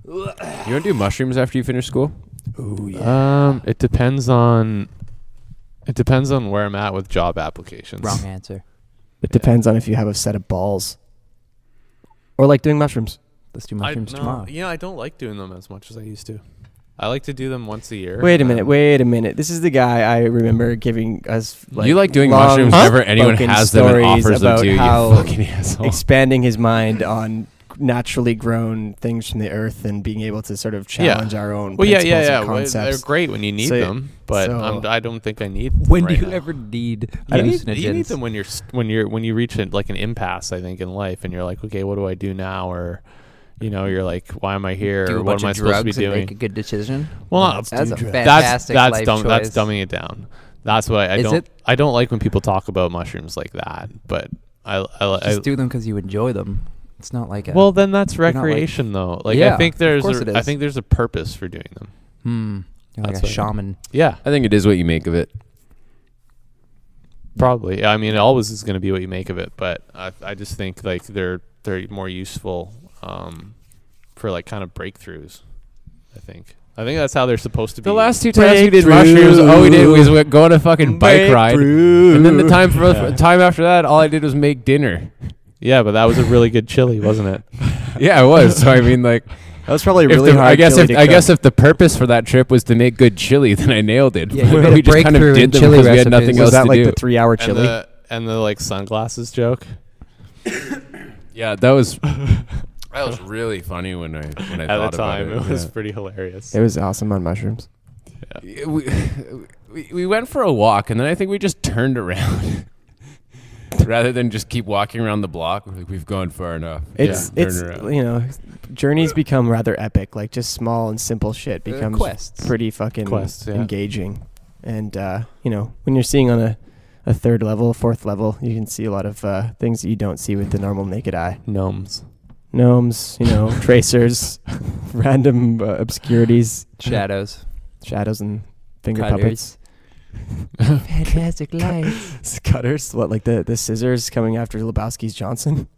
You want to do mushrooms after you finish school? Ooh, yeah. It depends on where I'm at with job applications. Wrong answer. It depends on if you have a set of balls. Or like doing mushrooms. Let's do mushrooms tomorrow. I don't like doing them as much as I used to. I like to do them once a year. Wait a minute. This is the guy I remember giving us you like doing mushrooms whenever anyone has them and offers them to you, you fucking asshole. Expanding his mind on naturally grown things from the earth and being able to sort of challenge our own principles and concepts. Well, they're great when you need them, but I don't think I need them when right do you now. ever need hallucinogens? You need them when you reach like an impasse, I think, in life, and you're like, okay, what do I do now? Or you're like, why am I here? Do or what am I supposed to be doing? Make a good decision. Well, that's a fantastic life choice. That's dumbing it down. That's why I don't like when people talk about mushrooms like that. But I just do them because you enjoy them. It's not like well, then that's recreation though. Like I think there's a purpose for doing them. You're like a shaman. Yeah, I think it is what you make of it. Probably. I mean, it always is going to be what you make of it. But I just think like they're more useful for like kind of breakthroughs. I think that's how they're supposed to be. The last 2 times we did mushrooms, all we did was go on a fucking bike ride, and then the time after that, all I did was make dinner. Yeah, but that was a really good chili, wasn't it? Yeah, it was. So I mean, like that was probably really hard. I guess if the purpose for that trip was to make good chili, then I nailed it. Yeah, we just kind of did them because we had nothing else to do. Was that like the 3-hour chili? And the like sunglasses joke? Yeah, that was really funny when I thought about it. At the time, it was pretty hilarious. It was awesome on mushrooms. Yeah. We went for a walk, and then I think we just turned around. Rather than just keep walking around the block, we've gone far enough. It's journeys become rather epic. Like just small and simple shit becomes pretty fucking engaging. And when you're seeing on a third level, fourth level, you can see a lot of things that you don't see with the normal naked eye. Gnomes, tracers, random obscurities, shadows and finger puppets. Fantastic lights. Cutters. What, like the scissors coming after Lebowski's Johnson?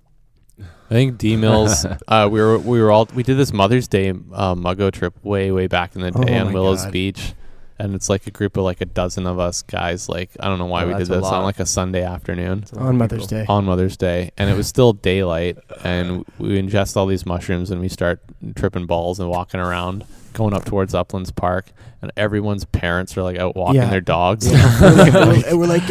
I think D-Mills. we did this Mother's Day Muggo trip way back in the day on Willows Beach, and it's like a group of like a dozen of us guys. Like I don't know why we did this on like a Sunday afternoon on Mother's Day. On Mother's Day, and it was still daylight, and we ingest all these mushrooms, and we start tripping balls and walking around, going up towards Uplands Park, and everyone's parents are like out walking their dogs. And we're like,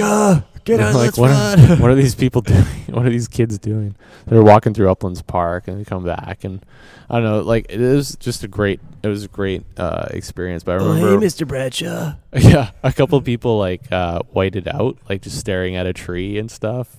get on, like, what are these people doing? What are these kids doing? They're walking through Uplands Park, and they come back, and I don't know, like it was a great experience. But I remember, hey, Mr. Bradshaw. Yeah, a couple of people like whited out, like just staring at a tree and stuff.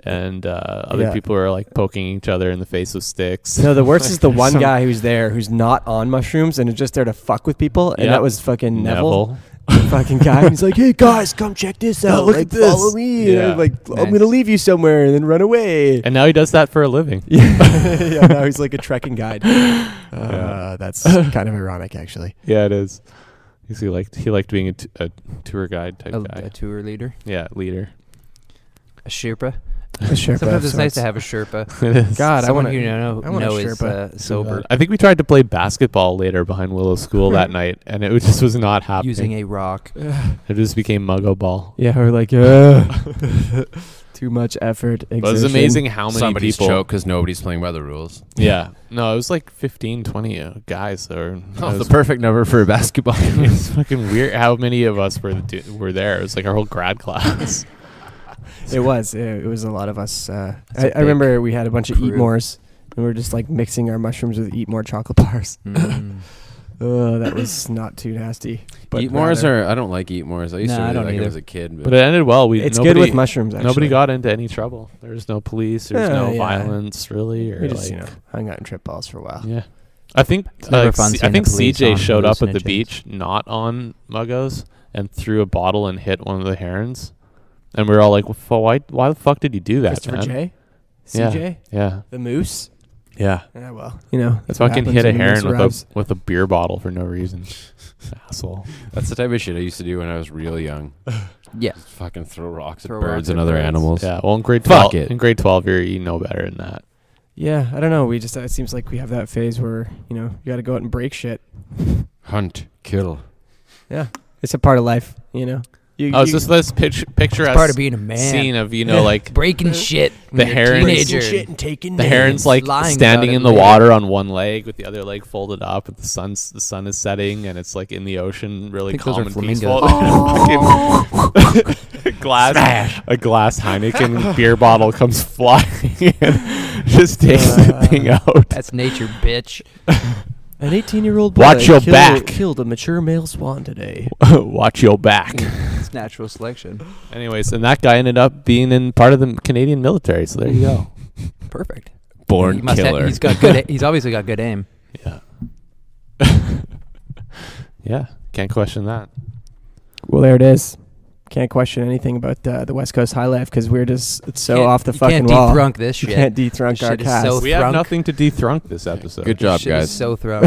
And other people are like poking each other in the face with sticks. No, the worst is the one guy who's there who's not on mushrooms and is just there to fuck with people. And that was fucking Neville. The fucking guy. He's like, hey guys, come check this out. Look at this. Follow me. Yeah. And I'm going to leave you somewhere and then run away. And now he does that for a living. Yeah, now he's like a trekking guide. That's kind of ironic, actually. Yeah, it is. He liked being a tour guide type guy. A tour leader? Yeah, leader. A Sherpa? Sometimes it's nice to have a Sherpa. It is. God, I want is sober. I think we tried to play basketball later behind Willow School that night, and it just was not happening. Using a rock. It just became Muggo ball. Yeah, we're like, too much effort. But it was amazing how many Somebody's people choke because nobody's playing by the rules. Yeah. No, it was like 15, 20 guys. The perfect number for a basketball game. It's fucking weird how many of us were there. It was like our whole grad class. It was a lot of us. I remember we had a bunch of Eat Mores, and we were just like mixing our mushrooms with Eat More chocolate bars. That was not too nasty. But Eat Mores I don't like Eat Mores. I used to really like it as a kid. But it ended well. It's good with mushrooms, actually. Nobody got into any trouble. There was no police. There was no violence, really. Or we just, hung out and tripped balls for a while. Yeah. I think CJ showed up at the beach not on Muggos and threw a bottle and hit one of the herons. And we were all like, why the fuck did you do that, Christopher man? J? CJ? Yeah. The moose? Yeah. Yeah, well, you know, That's fucking hit a heron arrives. with a beer bottle for no reason. Asshole. That's the type of shit I used to do when I was real young. Yeah. Just fucking throw rocks Throw at birds rocks and at other birds. animals. Yeah. Well, in grade Fuck 12, it. in grade 12, you know better than that. Yeah, I don't know. We just it seems like we have that phase where, you know, you got to go out and break shit. Hunt, kill. Yeah, it's a part of life, you know. It's just this picture It's part of being a man. scene of, you know, like Breaking shit. the when you're a herons- teenager. shit and taking the names. heron's like lying standing about in it the later. water on one leg with the other leg folded up, and the sun is setting, and it's like in the ocean, really think those calm are and flamingos. peaceful. A glass Heineken beer bottle comes flying and just takes the thing out. That's nature, bitch. An 18-year-old boy Watch your back. killed a mature male swan today. Watch your back. It's natural selection. Anyways, and that guy ended up being in part of the Canadian military. So there you go. Perfect. Born He must killer. he's got good. He's obviously got good aim. Yeah. Yeah. Can't question that. Well, there it is. Can't question anything about the West Coast Highlife because we're just it's so off the fucking can't wall. Dethrunk this shit. You can't dethrunk This our shit is cast. so We have thrunk. nothing to dethrunk this episode. Good job, Shit is guys. so thrown.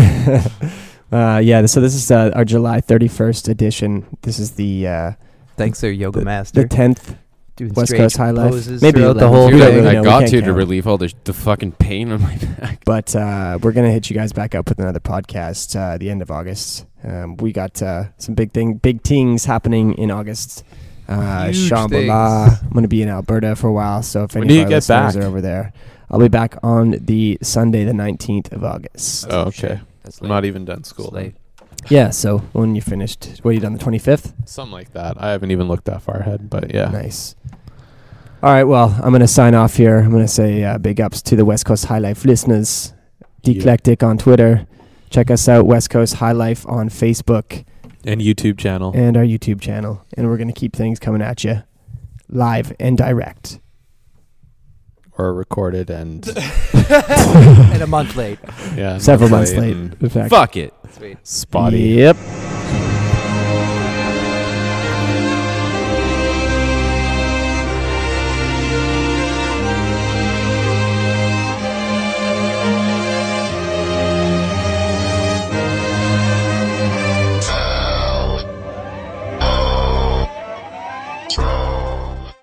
Yeah, so this is our July 31st edition. This is the Thanks, their yoga master. 10th Doing West strange Coast Highlife. poses Maybe throughout the 11th. whole We don't thing. really I know. We got can't to count. relieve all the fucking pain on my back. But we're going to hit you guys back up with another podcast the end of August. We got some big things happening in August. Huge Shambhala. I'm going to be in Alberta for a while, so if When any do of you our get listeners back? are over there, I'll be back on the Sunday, the 19th of August. Oh, okay. That's I'm late. not even done school. It's late. Yeah, so when you finished, what, you done the 25th? Something like that. I haven't even looked that far ahead, but yeah. Nice. All right, well, I'm going to sign off here. I'm going to say big ups to the West Coast Highlife listeners. Declectic on Twitter. Check us out, West Coast Highlife on Facebook. And YouTube channel. And our YouTube channel. And we're going to keep things coming at you live and direct. Or recorded and And a month late. yeah, Several months late. and In fact. Fuck it. Sweet. spotty. Yep.